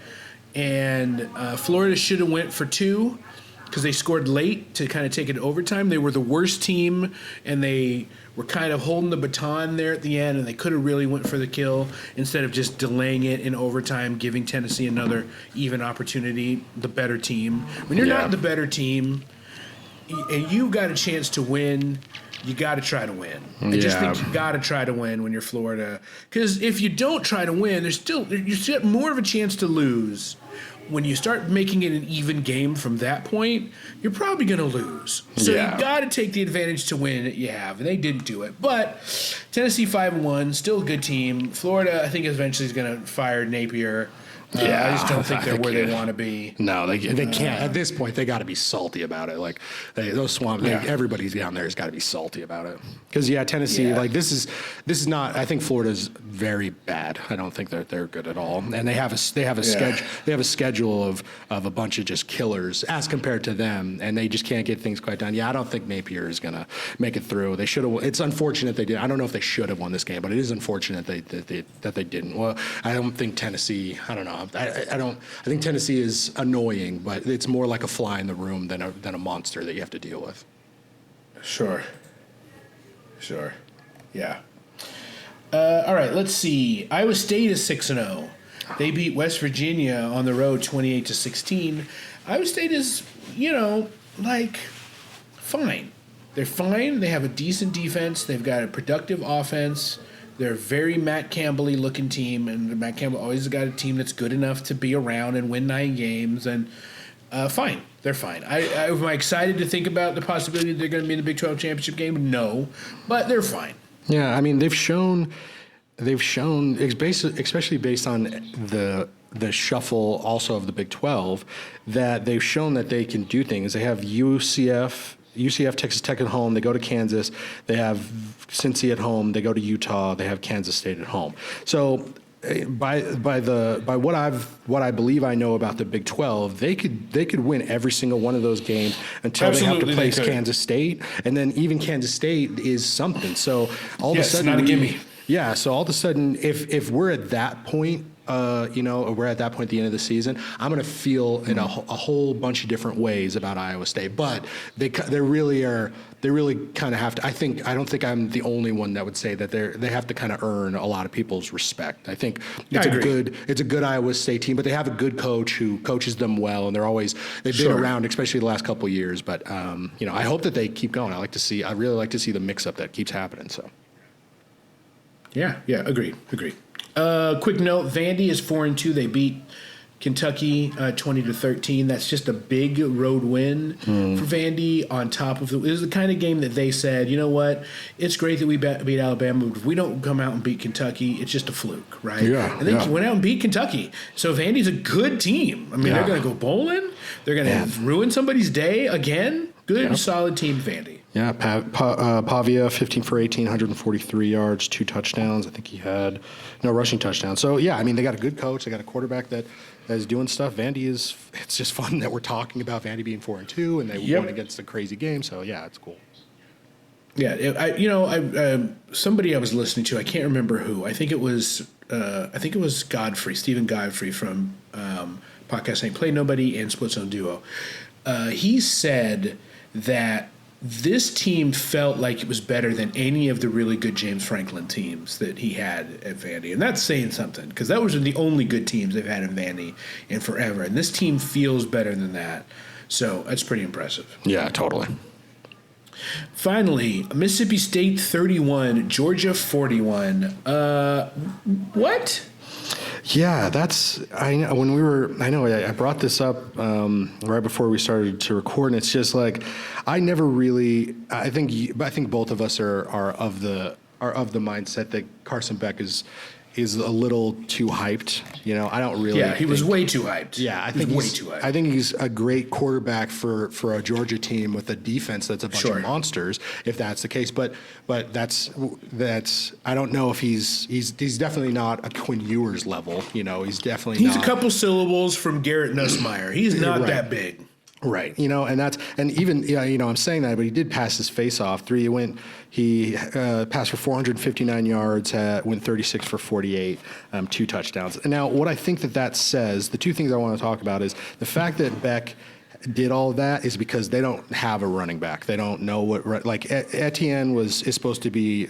And Florida should have went for 2. Because they scored late to kind of take it to overtime. They were the worst team, and they were kind of holding the baton there at the end, and they could have really went for the kill instead of just delaying it in overtime, giving Tennessee another even opportunity, the better team. When you're not the better team and you got a chance to win, you got to try to win. I just think you got to try to win when you're Florida. Because if you don't try to win, you still have more of a chance to lose. When you start making it an even game from that point, you're probably going to lose. So you got to take the advantage to win that you have, and they didn't do it. But Tennessee 5-1, still a good team. Florida, I think, eventually is going to fire Napier. I just don't think they're where they want to be. No, they can't. At this point, they got to be salty about it. Like those Swamp, everybody's down there has got to be salty about it. Because Tennessee, like this is not. I think Florida's very bad. I don't think they're good at all. And they have a schedule. They have a schedule of a bunch of just killers as compared to them, and they just can't get things quite done. Yeah, I don't think Napier is gonna make it through. They should have. It's unfortunate they did. I don't know if they should have won this game, but it is unfortunate that they didn't. Well, I don't think Tennessee. I don't know. I think Tennessee is annoying, but it's more like a fly in the room than a monster that you have to deal with. Sure. Yeah. All right, let's see. Iowa State is 6-0. They beat West Virginia on the road 28-16. Iowa State is, fine. They're fine. They have a decent defense. They've got a productive offense. They're a very Matt Campbell-y looking team, and Matt Campbell always got a team that's good enough to be around and win 9 games. And fine, they're fine. Am I excited to think about the possibility that they're going to be in the Big 12 championship game? No, but they're fine. Yeah, I mean they've shown, especially based on the shuffle also of the Big 12, that they've shown that they can do things. They have UCF, Texas Tech at home. They go to Kansas. They have Cincy at home. They go to Utah. They have Kansas State at home. So by what I believe I know about the Big 12, they could win every single one of those games until they have to play Kansas State, and then even Kansas State is something. So all of a sudden, not a gimme. Yeah. So all of a sudden, if we're at that point. We're at that point at the end of the season, I'm going to feel in a whole bunch of different ways about Iowa State. But they really kind of have to. I don't think I'm the only one that would say that they have to kind of earn a lot of people's respect. I think it's a good Iowa State team, but they have a good coach who coaches them well, and they've been around, especially the last couple of years. But I hope that they keep going. I really like to see the mix up that keeps happening. So. Yeah, agreed. Quick note: Vandy is 4-2. They beat Kentucky 20-13. That's just a big road win for Vandy. On top of it was the kind of game that they said, you know what? It's great that we beat Alabama, but if we don't come out and beat Kentucky, it's just a fluke, right? Yeah, and they went out and beat Kentucky. So Vandy's a good team. I mean, they're going to go bowling. They're going to ruin somebody's day again. Good, solid team, Vandy. Yeah, Pavia, 15 for 18, 143 yards, 2 touchdowns. I think he had no rushing touchdowns. So, yeah, I mean, they got a good coach. They got a quarterback that is doing stuff. Vandy it's just fun that we're talking about Vandy being 4-2, and they won against a crazy game. So, yeah, it's cool. Yeah, somebody I was listening to, I can't remember who. I think it was Godfrey, Stephen Godfrey from podcast Ain't Play Nobody and Split Zone Duo. He said that this team felt like it was better than any of the really good James Franklin teams that he had at Vandy. And that's saying something, because that was the only good teams they've had in Vandy in forever. And this team feels better than that. So that's pretty impressive. Yeah, totally. Finally, Mississippi State 31, Georgia 41. What? Yeah, I brought this up right before we started to record, and it's just like I think both of us are of the mindset that Carson Beck is a little too hyped. I don't really. Yeah, he was way too hyped. Yeah, I think he's way too hyped. I think he's a great quarterback for a Georgia team with a defense that's a bunch of monsters. If that's the case, but that's I don't know if he's definitely not a Quinn Ewers level. He's definitely a couple syllables from Garrett Nussmeier. He's not that big. Right, and even I'm saying that, but he did pass his face off. He passed for 459 yards, went 36 for 48, 2 touchdowns. And now, what I think that says, the two things I want to talk about is the fact that Beck did all of that is because they don't have a running back. They don't know what Etienne is supposed to be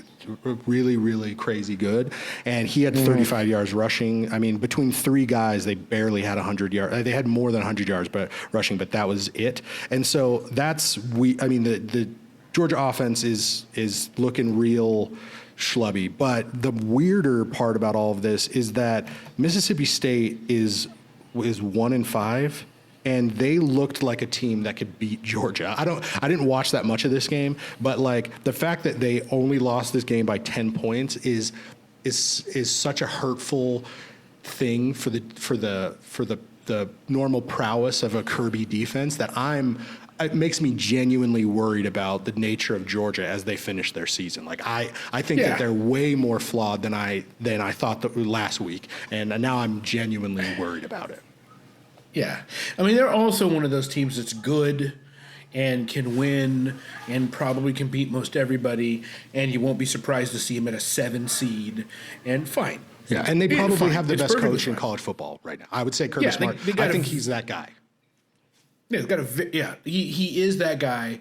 really, really crazy good, and he had 35 yards rushing. I mean, between 3 guys, they barely had 100 yards. They had more than 100 yards, but rushing, but that was it. And so the Georgia offense is looking real schlubby. But the weirder part about all of this is that Mississippi State is 1-5. And they looked like a team that could beat Georgia. I didn't watch that much of this game, but the fact that they only lost this game by 10 points is such a hurtful thing for the normal prowess of a Kirby defense that it makes me genuinely worried about the nature of Georgia as they finish their season. Like I think that they're way more flawed than I thought that last week, and now I'm genuinely worried about it. Yeah, I mean they're also one of those teams that's good and can win and probably can beat most everybody, and you won't be surprised to see them at a 7 seed. And fine. Yeah, and they probably fine. have the It's best perfectly coach in fine. college football right now. I would say Kirby Smart. I think he's that guy. Yeah, he is that guy.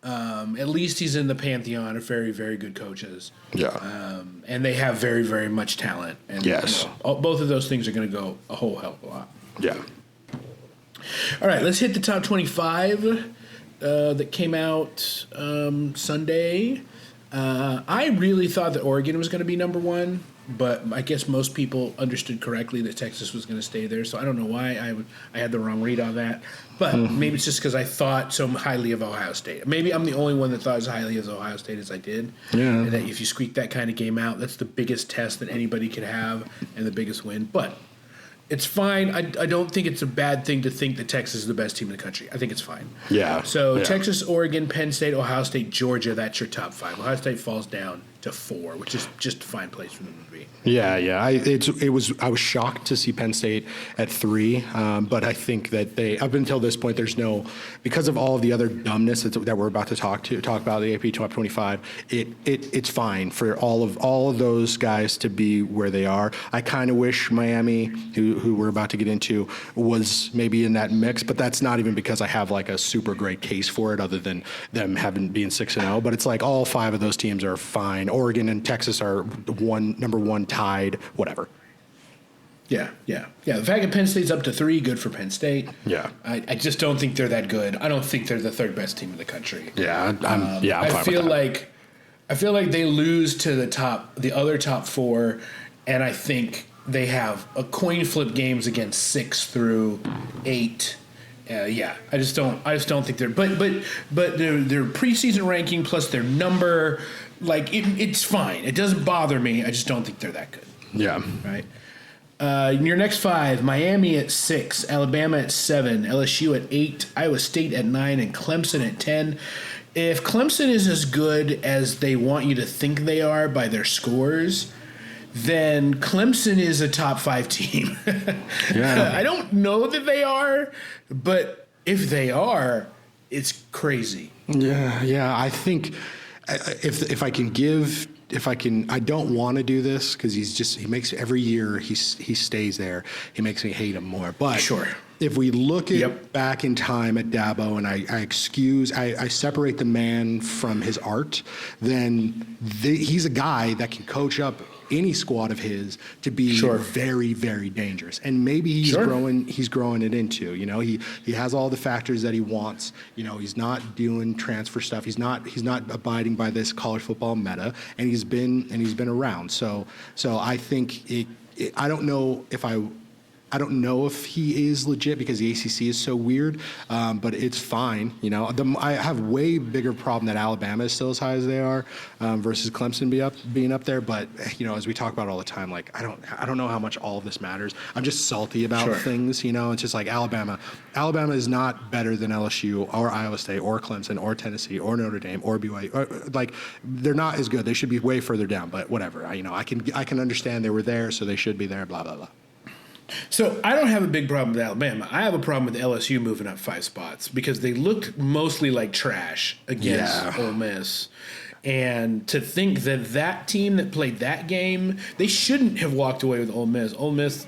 At least he's in the pantheon of very, very good coaches. Yeah. And they have very, very much talent. And Yes. both of those things are going to go a whole hell of a lot. Yeah. All right, let's hit the top 25 that came out Sunday. I really thought that Oregon was going to be number one, but I guess most people understood correctly that Texas was going to stay there. So I don't know why I had the wrong read on that. But maybe it's just because I thought so highly of Ohio State. Maybe I'm the only one that thought as highly of Ohio State as I did. Yeah. And that if you squeak that kind of game out, that's the biggest test that anybody could have and the biggest win. But it's fine. I don't think it's a bad thing to think that Texas is the best team in the country. I think it's fine. Yeah. So yeah. Texas, Oregon, Penn State, Ohio State, Georgia, that's your top 5. Ohio State falls down to 4, which is just a fine place for them to be. Yeah. I was shocked to see Penn State at 3, but I think that up until this point, because of all of the other dumbness that we're about to talk about the AP Top 25. It's fine for all of those guys to be where they are. I kind of wish Miami, who we're about to get into, was maybe in that mix, but that's not even because I have like a super great case for it, other than them being 6-0. But it's like all 5 of those teams are fine. Oregon and Texas are number 1 tied, whatever. Yeah. The fact that Penn State's up to 3, good for Penn State. Yeah. I just don't think they're that good. I don't think they're the 3rd best team in the country. Yeah, I'm fine I feel with that. I feel like they lose to the other top 4, and I think they have a coin flip games against 6 through 8. I just don't think they're. But their preseason ranking plus their number, like it's fine. It doesn't bother me. I just don't think they're that good. Yeah. Right. Your next 5: Miami at 6, Alabama at 7, LSU at 8, Iowa State at 9, and Clemson at 10. If Clemson is as good as they want you to think they are by their scores, then Clemson is a top 5 team. Yeah. I don't know that they are, but if they are, it's crazy. Yeah. I think if I can, I don't want to do this because he makes every year he stays there. He makes me hate him more. But Sure. If we look at back in time at Dabo and I separate the man from his art, then he's a guy that can coach up any squad of his to be very, very dangerous. And maybe he's growing it into, he has all the factors that he wants. He's not doing transfer stuff. He's not abiding by this college football meta, and he's been around. So I think I don't know if he is legit because the ACC is so weird, but it's fine. I have way bigger problem that Alabama is still as high as they are versus Clemson being up there. But as we talk about all the time, like I don't know how much all of this matters. I'm just salty about things. It's just like Alabama. Alabama is not better than LSU or Iowa State or Clemson or Tennessee or Notre Dame or BYU. Like they're not as good. They should be way further down. But whatever. I can understand they were there, so they should be there. Blah blah blah. So I don't have a big problem with Alabama. I have a problem with LSU moving up 5 spots because they looked mostly like trash against Ole Miss. And to think that team that played that game, they shouldn't have walked away with Ole Miss. Ole Miss,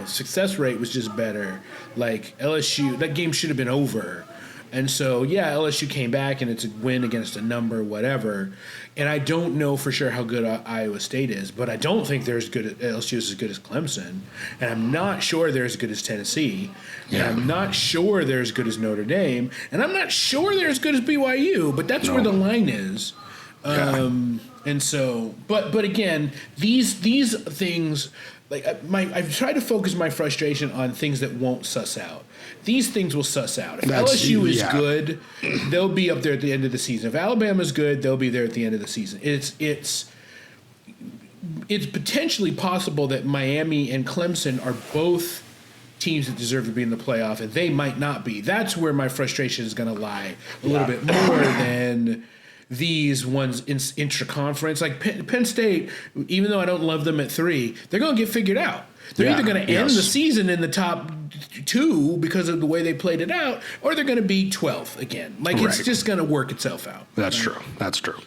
success rate was just better. Like LSU, that game should have been over. And so, LSU came back, and it's a win against a number, whatever. And I don't know for sure how good Iowa State is, but I don't think they're as good. LSU is as good as Clemson, and I'm not sure they're as good as Tennessee. And I'm not sure they're as good as Notre Dame, and I'm not sure they're as good as BYU. But that's where the line is. And so, but again, these things, like I've tried to focus my frustration on things that won't suss out. These things will suss out. If LSU is good, they'll be up there at the end of the season. If Alabama's good, they'll be there at the end of the season. It's it's potentially possible that Miami and Clemson are both teams that deserve to be in the playoff, and they might not be. That's where my frustration is going to lie a little bit more than these ones in intra-conference. Like Penn State, even though I don't love them at 3, they're going to get figured out. They're either going to end the season in the top 2 because of the way they played it out, or they're going to be 12th again. Like, it's just going to work itself out. That's true. That's true.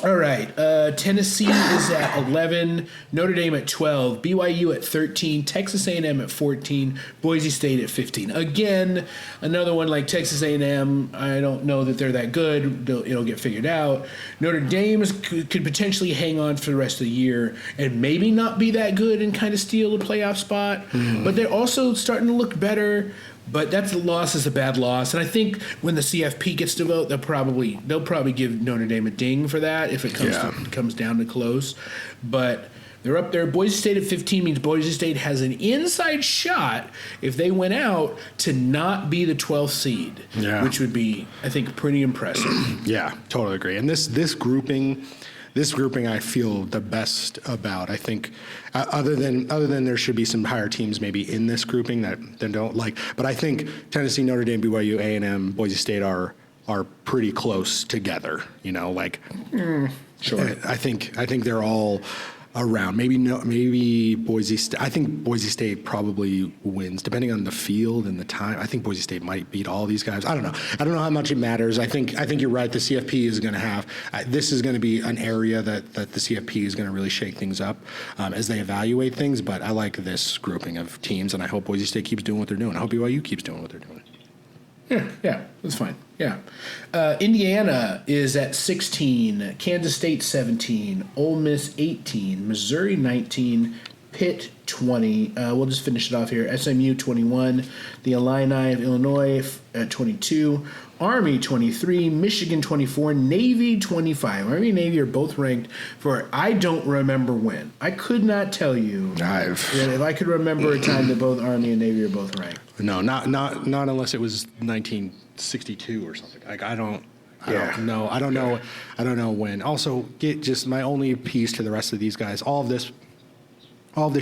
All right. Tennessee is at 11, Notre Dame at 12, BYU at 13, Texas A&M at 14, Boise State at 15. Again, another one like Texas A&M. I don't know that they're that good. It'll get figured out. Notre Dame could potentially hang on for the rest of the year and maybe not be that good and kind of steal a playoff spot. But they're also starting to look better. But that's a loss is a bad loss, and I think when the CFP gets to vote, they'll probably give Notre Dame a ding for that if it comes down to close. But they're up there. Boise State at 15 means Boise State has an inside shot if they went out to not be the 12th seed, which would be, I think, pretty impressive. Yeah, totally agree. And this grouping I feel the best about. I think other than there should be some higher teams maybe in this grouping that don't like, but I think Tennessee, Notre Dame, BYU, A&M, Boise State are pretty close together. You know, like Sure. I think they're all around. Maybe Boise State. I think Boise State probably wins, depending on the field and the time. I think Boise State might beat all these guys. I don't know. I don't know how much it matters. I think you're right. The CFP is going to have. This is going to be an area that the CFP is going to really shake things up as they evaluate things. But I like this grouping of teams, and I hope Boise State keeps doing what they're doing. I hope BYU keeps doing what they're doing. Yeah, that's fine. Yeah. Indiana is at 16, Kansas State 17, Ole Miss 18, Missouri 19, Pitt 20. We'll just finish it off here. SMU 21, the Illini of Illinois at 22, Army 23, Michigan 24, Navy 25. Army and Navy are both ranked for I don't remember when. I could not tell you if I could remember a time that both Army and Navy are both ranked. No, not unless it was 1962 or something. Like I don't know. I don't know when. Also, get just my only piece to the rest of these guys. All of this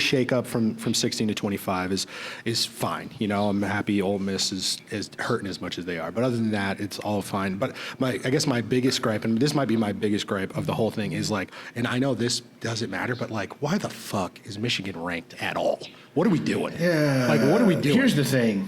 shake-up from 16 to 25 is fine. You know, I'm happy Ole Miss is hurting as much as they are. But other than that, it's all fine. But I guess my biggest gripe, and this might be my biggest gripe of the whole thing, is like, and I know this doesn't matter, but like, why the fuck is Michigan ranked at all? What are we doing? Yeah. Like, what are we doing? Here's the thing.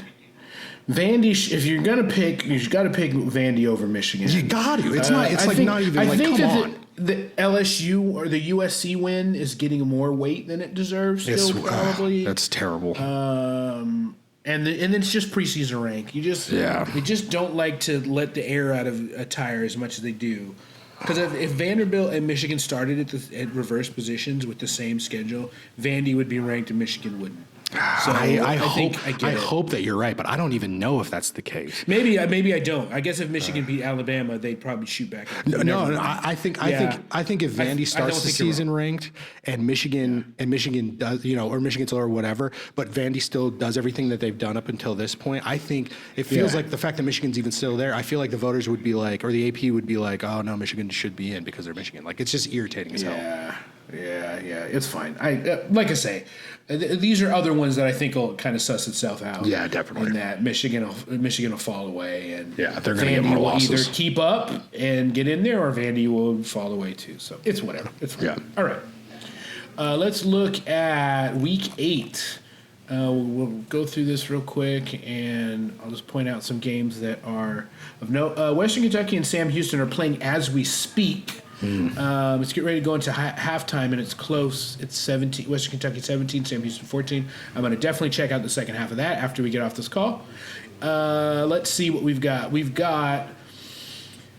Vandy, if you're going to pick, you've got to pick Vandy over Michigan. You got to. It's not, it's not even, I think come on. The LSU or the USC win is getting more weight than it deserves still, probably. That's terrible. And then it's just preseason rank. You just don't like to let the air out of a tire as much as they do. Because if Vanderbilt and Michigan started at reverse positions with the same schedule, Vandy would be ranked and Michigan wouldn't. So I hope that you're right, but I don't even know if that's the case. Maybe I don't. I guess if Michigan beat Alabama, they'd probably shoot back. No. I think if Vandy starts the season ranked and Michigan does, you know, or Michigan's low or whatever, but Vandy still does everything that they've done up until this point, I think it feels like the fact that Michigan's even still there, I feel like the voters would be like, or the AP would be like, oh no, Michigan should be in because they're Michigan. Like it's just irritating as hell. Yeah, it's fine. Like I say, these are other ones that I think will kind of suss itself out. Yeah, definitely. And that Michigan will fall away, and they're going to get Vandy more will losses. either keep up and get in there, or Vandy will fall away too. So it's whatever. It's fine. Yeah. All right. Let's look at Week 8. We'll go through this real quick, and I'll just point out some games that are of note. Western Kentucky and Sam Houston are playing as we speak. Let's get ready to go into halftime, and it's close. It's 17. Western Kentucky 17, Sam Houston 14. I'm going to definitely check out the second half of that after we get off this call. Let's see what we've got. We've got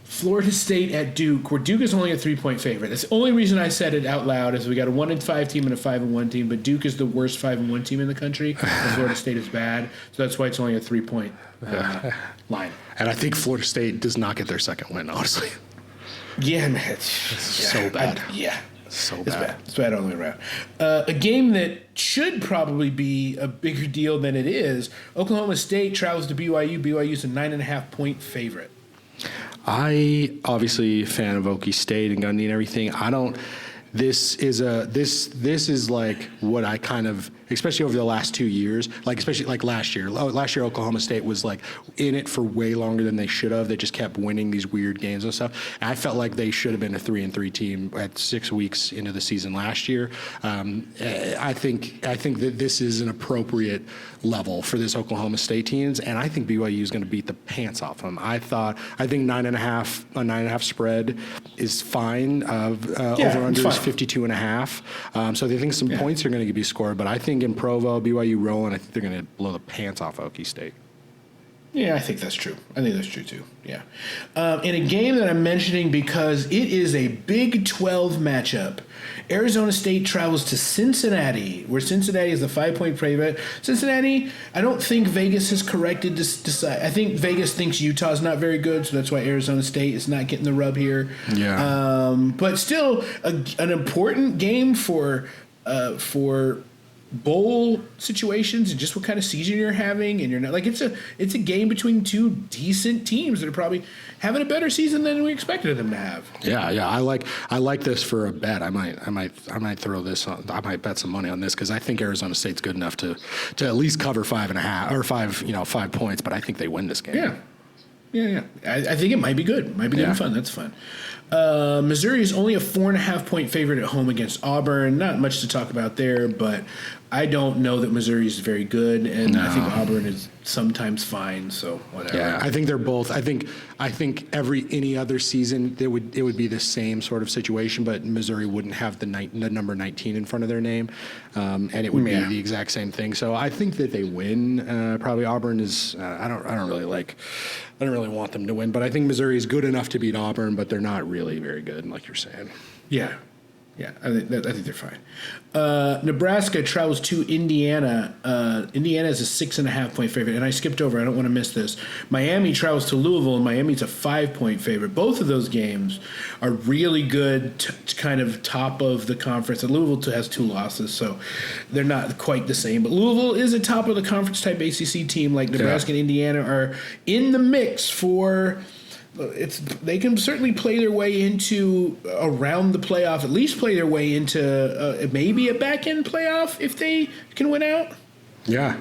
Florida State at Duke, where Duke is only a 3-point favorite. That's the only reason I said it out loud is we got a 1-5 team and a 5-1 team, but Duke is the worst 5-1 team in the country, and Florida State is bad. So that's why it's only a 3-point line. And I think Florida State does not get their second win, honestly. Yeah, man. It's so bad. So bad. It's bad all the way around. A game that should probably be a bigger deal than it is. Oklahoma State travels to BYU. BYU's a 9.5-point favorite. I obviously fan of Okie State and Gundy and everything. this is like what I kind of, especially over the last 2 years, like especially like last year. Last year Oklahoma State was like in it for way longer than they should have. They just kept winning these weird games and stuff. And I felt like they should have been a 3-3 team at 6 weeks into the season last year. I think that this is an appropriate level for this Oklahoma State teams, and I think BYU is going to beat the pants off them. I think 9.5 spread is fine. Over under is 52.5. So I think some points are going to be scored, but I think in Provo, BYU rolling, I think they're going to blow the pants off Okie State. Yeah, I think that's true. I think that's true too. Yeah. In a game that I'm mentioning because it is a Big 12 matchup, Arizona State travels to Cincinnati, where Cincinnati is the 5-point favorite. Cincinnati, I don't think Vegas has corrected this. I think Vegas thinks Utah's not very good, so that's why Arizona State is not getting the rub here. Yeah. But still, an important game for bowl situations and just what kind of season you're having, and you're not like it's a game between two decent teams that are probably having a better season than we expected them to have. Yeah. I like this for a bet. I might throw this on. I might bet some money on this because I think Arizona State's good enough to at least cover 5.5 or 5 points. But I think they win this game. Yeah. I think it might be good. Might be good and fun. That's fun. Missouri is only a 4.5 point favorite at home against Auburn. Not much to talk about there, but I don't know that Missouri is very good, and I think Auburn is sometimes fine. So whatever. Yeah, I think they're both. I think any other season it would be the same sort of situation, but Missouri wouldn't have the number 19 in front of their name, and it would be the exact same thing. So I think that they win. Probably Auburn is. I don't really want them to win, but I think Missouri is good enough to beat Auburn, but they're not really very good, like you're saying. Yeah, I think they're fine. Nebraska travels to Indiana. Indiana is a 6.5 point favorite, and I skipped over. I don't want to miss this. Miami travels to Louisville, and Miami's a 5 point favorite. Both of those games are really good, kind of top of the conference. And Louisville has 2 losses, so they're not quite the same. But Louisville is a top of the conference type ACC team. Like Nebraska and Indiana are in the mix for. They can certainly play their way into around the playoff, at least play their way into maybe a back end playoff if they can win out. Yeah.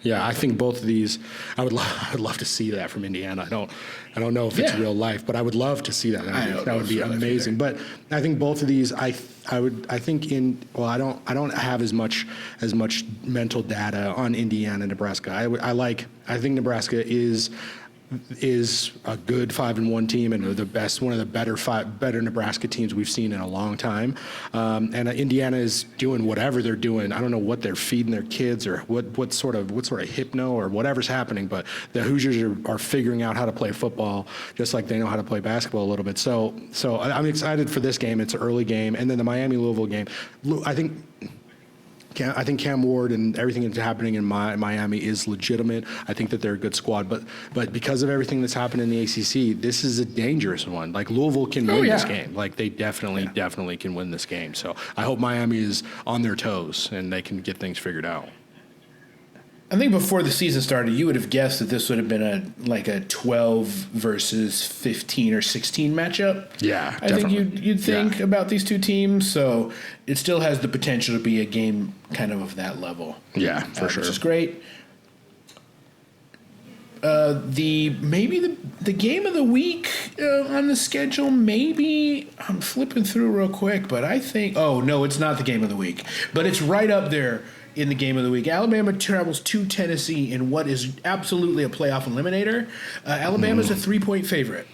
I think both of these, I would love to see that from Indiana. I don't know if it's real life, but I would love to see that. That would be amazing. But I think both of these, I don't have as much mental data on Indiana, Nebraska. I think Nebraska is a good 5-1 team and one of the better Nebraska teams we've seen in a long time. And Indiana is doing whatever they're doing. I don't know what they're feeding their kids or what sort of hypno or whatever's happening, but the Hoosiers are figuring out how to play football just like they know how to play basketball a little bit. So I'm excited for this game. It's an early game, and then the Miami-Louisville game. I think Cam Ward and everything that's happening in Miami is legitimate. I think that they're a good squad, but because of everything that's happened in the ACC, this is a dangerous one. Like Louisville can win this game. Like they definitely can win this game. So I hope Miami is on their toes and they can get things figured out. I think before the season started, you would have guessed that this would have been a 12 versus 15 or 16 matchup. Yeah, I think you'd think about these two teams. So it still has the potential to be a game kind of that level. Yeah, for sure. Which is great. The game of the week on the schedule, maybe I'm flipping through real quick, but I think no, it's not the game of the week, but it's right up there in the game of the week. Alabama travels to Tennessee in what is absolutely a playoff eliminator. Alabama's a 3-point favorite.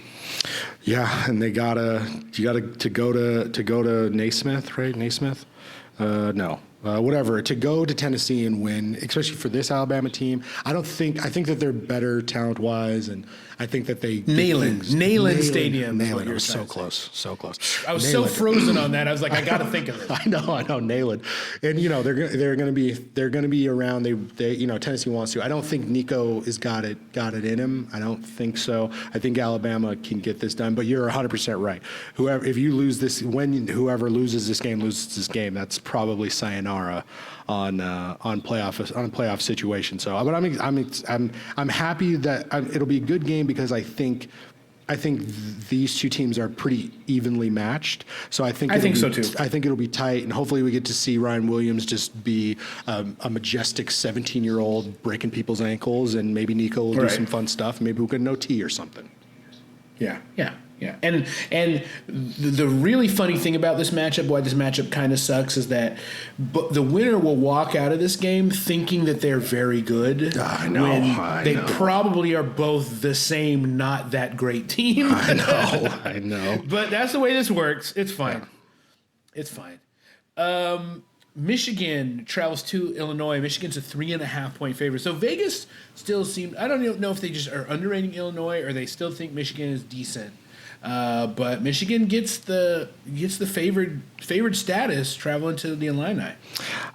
Yeah, and you gotta go to Naismith, right? Naismith? No. Whatever, to go to Tennessee and win, especially for this Alabama team. I think that they're better talent-wise, and I think that they... Neyland Stadium. Neyland. It was so close. I was so frozen on that. I was like, I got to think of it. I know, Neyland. And, they're going to be around. They Tennessee wants to. I don't think Nico has got it in him. I don't think so. I think Alabama can get this done, but you're 100% right. Whoever loses this game, that's probably sayonara on playoff situation. So, but I'm happy that it'll be a good game because I think these two teams are pretty evenly matched. So I think so too. I think it'll be tight, and hopefully we get to see Ryan Williams just be a majestic 17-year-old breaking people's ankles, and maybe Nico will do some fun stuff. Maybe we'll get an OT or something. Yeah. And the really funny thing about this matchup, why this matchup kind of sucks, is that the winner will walk out of this game thinking that they're very good. I know. When they probably are both the same, not that great team. I know. But that's the way this works. It's fine. Yeah. It's fine. Michigan travels to Illinois. Michigan's a 3.5-point favorite. So Vegas still seems, I don't know if they just are underrating Illinois or they still think Michigan is decent. But Michigan gets the favored status traveling to the Illini.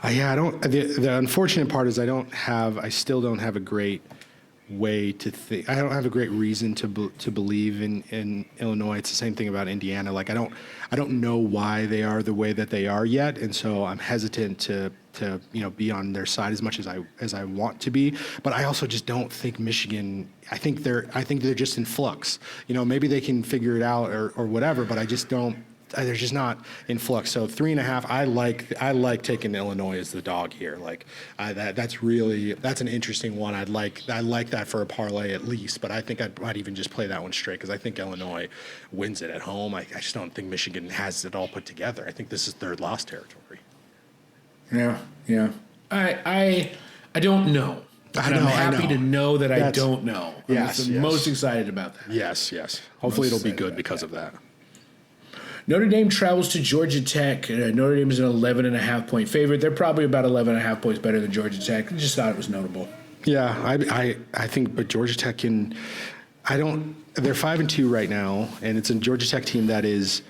Yeah, I don't. The unfortunate part is I still don't have a great way to think. I don't have a great reason to believe in Illinois. It's the same thing about Indiana. Like I don't know why they are the way that they are yet, and so I'm hesitant to be on their side as much as I want to be. But I also just don't think Michigan. I think they're just in flux. Maybe they can figure it out or whatever. But I just don't. They're just not in flux. So 3.5. I like taking Illinois as the dog here. Like that's an interesting one. I like that for a parlay at least. But I think I might even just play that one straight because I think Illinois wins it at home. I just don't think Michigan has it all put together. I think this is third loss territory. Yeah. I don't know. And I'm happy to know that I don't know. I'm most excited about that. Yes. Hopefully it'll be good because of that. Notre Dame travels to Georgia Tech. Notre Dame is an 11.5-point favorite. They're probably about 11.5 points better than Georgia Tech. I just thought it was notable. Yeah, I think, but Georgia Tech they're 5-2 right now, and it's a Georgia Tech team that has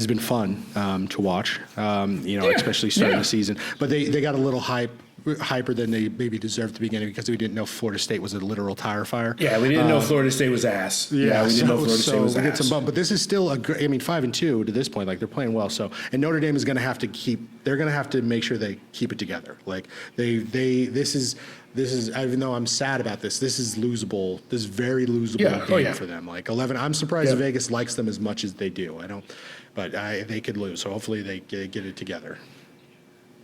been fun to watch, especially starting the season. But they got a little hyper than they maybe deserved at the beginning because we didn't know Florida State was a literal tire fire. Yeah, we didn't know Florida State was ass. We didn't know Florida State was ass. Get some bump, but this is still 5-2 to this point. Like they're playing well. So, and Notre Dame is going to have to make sure they keep it together. Like this is even though I'm sad about this is losable. This is very losable game for them. Like 11. I'm surprised Vegas likes them as much as they do. I don't, but they could lose. So hopefully they get it together.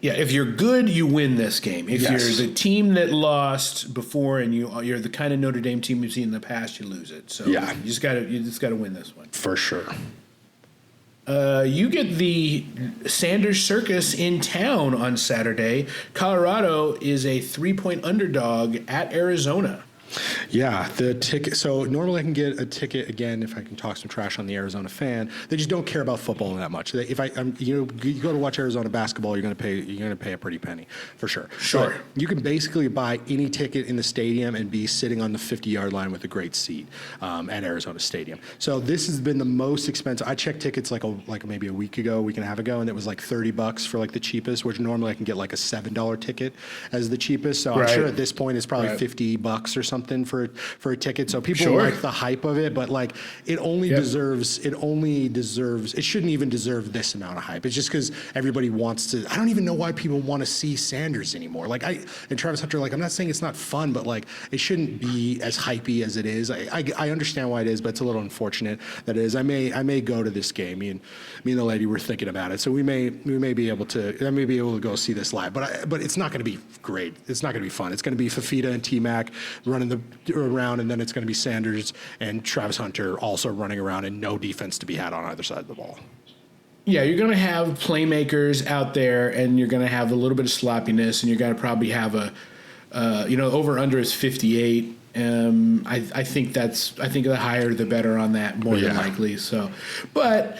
Yeah, if you're good, you win this game. If you're the team that lost before and you're the kind of Notre Dame team you've seen in the past, you lose it. So you just gotta win this one. For sure. You get the Sanders Circus in town on Saturday. Colorado is a 3-point underdog at Arizona. Yeah, the ticket. So normally I can get a ticket again if I can talk some trash on the Arizona fan. They just don't care about football that much. You go to watch Arizona basketball, you're going to pay a pretty penny for sure. Sure. But you can basically buy any ticket in the stadium and be sitting on the 50-yard line with a great seat at Arizona Stadium. So this has been the most expensive. I checked tickets like maybe a week and a half ago, and it was like $30 for like the cheapest, which normally I can get like a $7 ticket as the cheapest. So I'm sure at this point it's probably $50 or something for a ticket. So people like the hype of it, but like it shouldn't even deserve this amount of hype. It's just because everybody wants to. I don't even know why people want to see Sanders anymore. And Travis Hunter, like I'm not saying it's not fun, but like it shouldn't be as hypey as it is. I understand why it is, but it's a little unfortunate that it is. I may go to this game. Me and the lady were thinking about it, so we may be able to. I may be able to go see this live, but it's not going to be great. It's not going to be fun. It's going to be Fafita and T-Mac running around, and then it's going to be Sanders and Travis Hunter also running around, and no defense to be had on either side of the ball. Yeah, you're going to have playmakers out there, and you're going to have a little bit of sloppiness, and you're going to probably have over under is 58. I think the higher the better on that, more than likely. So, but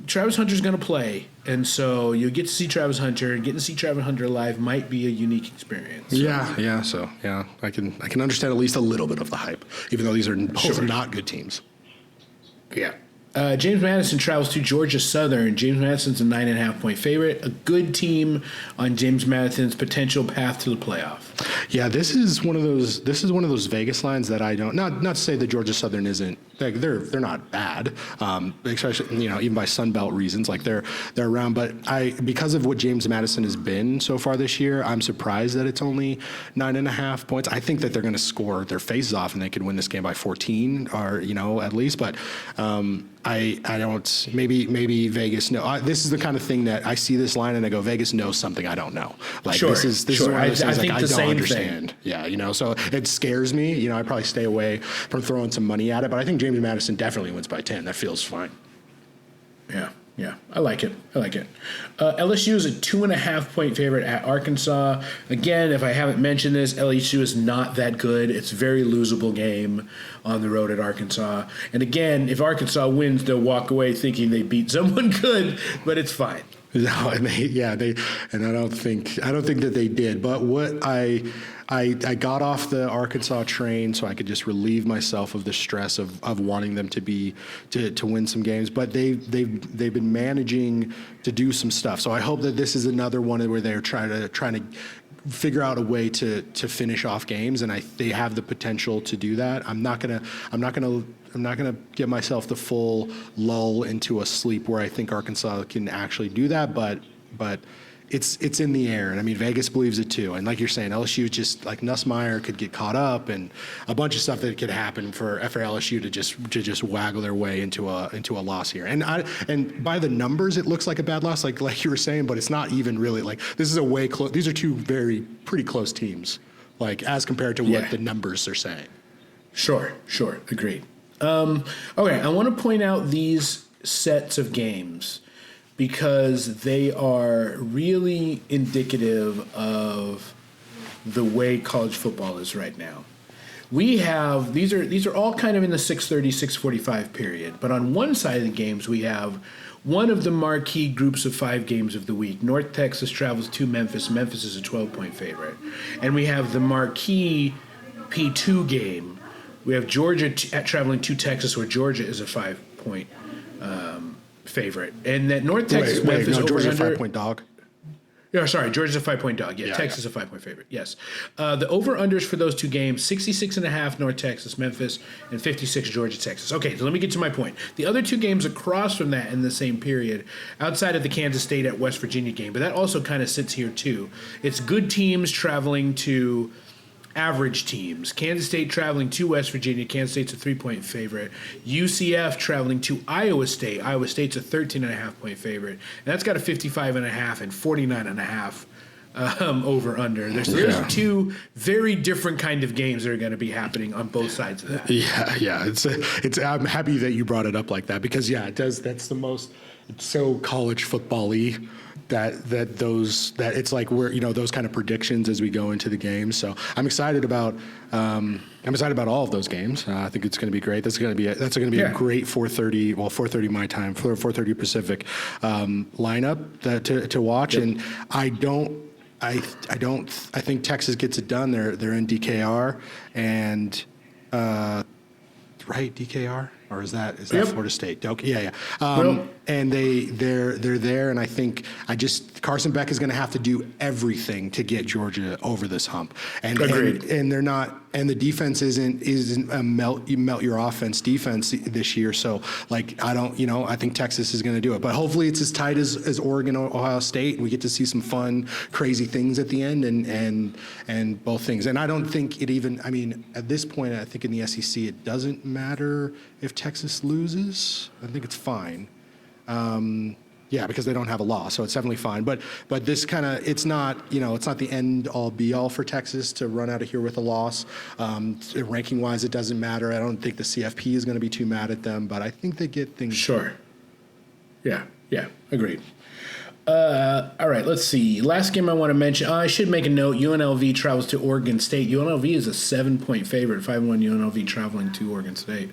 Travis Hunter's going to play, and so you get to see Travis Hunter. Getting to see Travis Hunter live might be a unique experience. So. I can understand at least a little bit of the hype, even though these are both not good teams. Yeah. James Madison travels to Georgia Southern. James Madison's a 9.5-point favorite. A good team on James Madison's potential path to the playoff. Yeah, this is one of those Vegas lines that I don't. Not to say that Georgia Southern isn't. They're not bad, especially even by Sun Belt reasons. Like they're around, but because of what James Madison has been so far this year, I'm surprised that it's only 9.5 points. I think that they're going to score their faces off and they could win this game by 14 or at least. But I don't. Maybe Vegas. No, this is the kind of thing that I see this line and I go, Vegas knows something I don't know. Like Sure, this is sure. one of those things I think like the I don't same understand. thing. Yeah, so it scares me. I probably stay away from throwing some money at it, but I think James Madison definitely wins by 10. That feels fine. Yeah, I like it. LSU is a 2.5 point favorite at Arkansas. Again, if I haven't mentioned this, LSU is not that good. It's a very losable game on the road at Arkansas. And again, if Arkansas wins, they'll walk away thinking they beat someone good, but it's fine. No, and I don't think that they did. But what I got off the Arkansas train so I could just relieve myself of the stress of wanting them to win some games. But they've been managing to do some stuff. So I hope that this is another one where they're trying to figure out a way to finish off games, and they have the potential to do that. I'm not gonna give myself the full lull into a sleep where I think Arkansas can actually do that, but it's in the air, and I mean Vegas believes it too. And like you're saying, LSU just like Nussmeier could get caught up, and a bunch of stuff that could happen for LSU to just waggle their way into a loss here. And by the numbers, it looks like a bad loss, like you were saying, but it's not even really. Like this is a way close. These are two pretty close teams, like as compared to what the numbers are saying. Sure, agreed. Okay, I want to point out these sets of games because they are really indicative of the way college football is right now. We have these are all kind of in the 6:30, 6:45 period, but on one side of the games we have one of the marquee groups of 5 games of the week. North Texas travels to Memphis. Memphis is a 12-point favorite. And we have the marquee P2 game. We have Georgia traveling to Texas, where Georgia is a 5-point favorite, and that North Texas Memphis Georgia's a 5-point dog. Yeah, sorry, Georgia's a 5-point dog. Yeah, Texas is a 5-point favorite. Yes, the over/unders for those two games: 66.5 North Texas Memphis and 56 Georgia Texas. Okay, so let me get to my point. The other two games across from that in the same period, outside of the Kansas State at West Virginia game, but that also kind of sits here too. It's good teams traveling to average teams. Kansas State traveling to West Virginia. Kansas State's a 3-point favorite. UCF traveling to Iowa State. Iowa State's a 13.5-point favorite. And that's got a 55.5 and 49.5 over/under. There's two very different kind of games that are going to be happening on both sides of that. Yeah. It's. I'm happy that you brought it up like that because it does. That's the most. It's so college football-y. That it's like we're those kind of predictions as we go into the game. So I'm excited about all of those games. I think it's going to be great. That's going to be a great 4:30. Well, 4:30 my time, 4:30 Pacific lineup to watch. Yep. And I think Texas gets it done. They're in DKR and right DKR. Or is that Florida State? Okay, yeah. And they're there, and I think Carson Beck is going to have to do everything to get Georgia over this hump. Agreed. And they're not. And the defense isn't a melt your offense defense this year. So I think Texas is going to do it. But hopefully it's as tight as Oregon or Ohio State, and we get to see some fun, crazy things at the end, and both things. And I don't think it even. I mean, at this point, I think in the SEC it doesn't matter if Texas loses. I think it's fine. Because they don't have a loss, so it's definitely fine. But this kind of it's not the end all be all for Texas to run out of here with a loss. Ranking wise, it doesn't matter. I don't think the CFP is going to be too mad at them, but I think they get things. Sure. Yeah, agreed. All right, let's see. Last game I want to mention, I should make a note. UNLV travels to Oregon State. UNLV is a 7-point favorite. 5-1 UNLV traveling to Oregon State.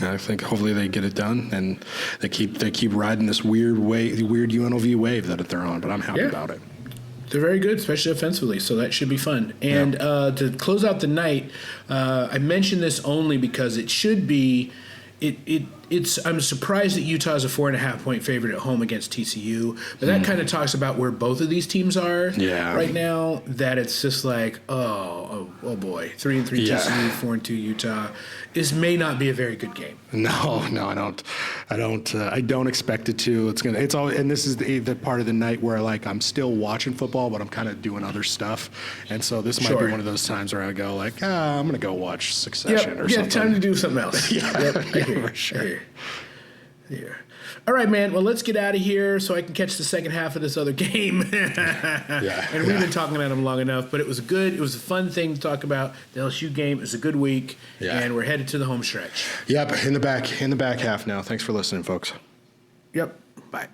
I think hopefully they get it done, and they keep riding this weird UNLV wave that they're on. But I'm happy about it. They're very good, especially offensively, so that should be fun. And to close out the night, I mention this only because it should be. I'm surprised that Utah's a 4.5-point favorite at home against TCU, but that kind of talks about where both of these teams are right now. That it's just like, oh boy, 3-3 TCU, 4-2 Utah. This may not be a very good game. No, I don't expect it to. It's all, and this is the part of the night where like I'm still watching football, but I'm kind of doing other stuff, and so this might be one of those times where I go like, I'm gonna go watch Succession or something. Yeah, time to do something else. For sure. Here. All right, man. Well, let's get out of here so I can catch the second half of this other game. And we've been talking about them long enough, but it was a fun thing to talk about. The LSU game. It was a good week, and we're headed to the home stretch. Yep, in the back half now. Thanks for listening, folks. Yep. Bye.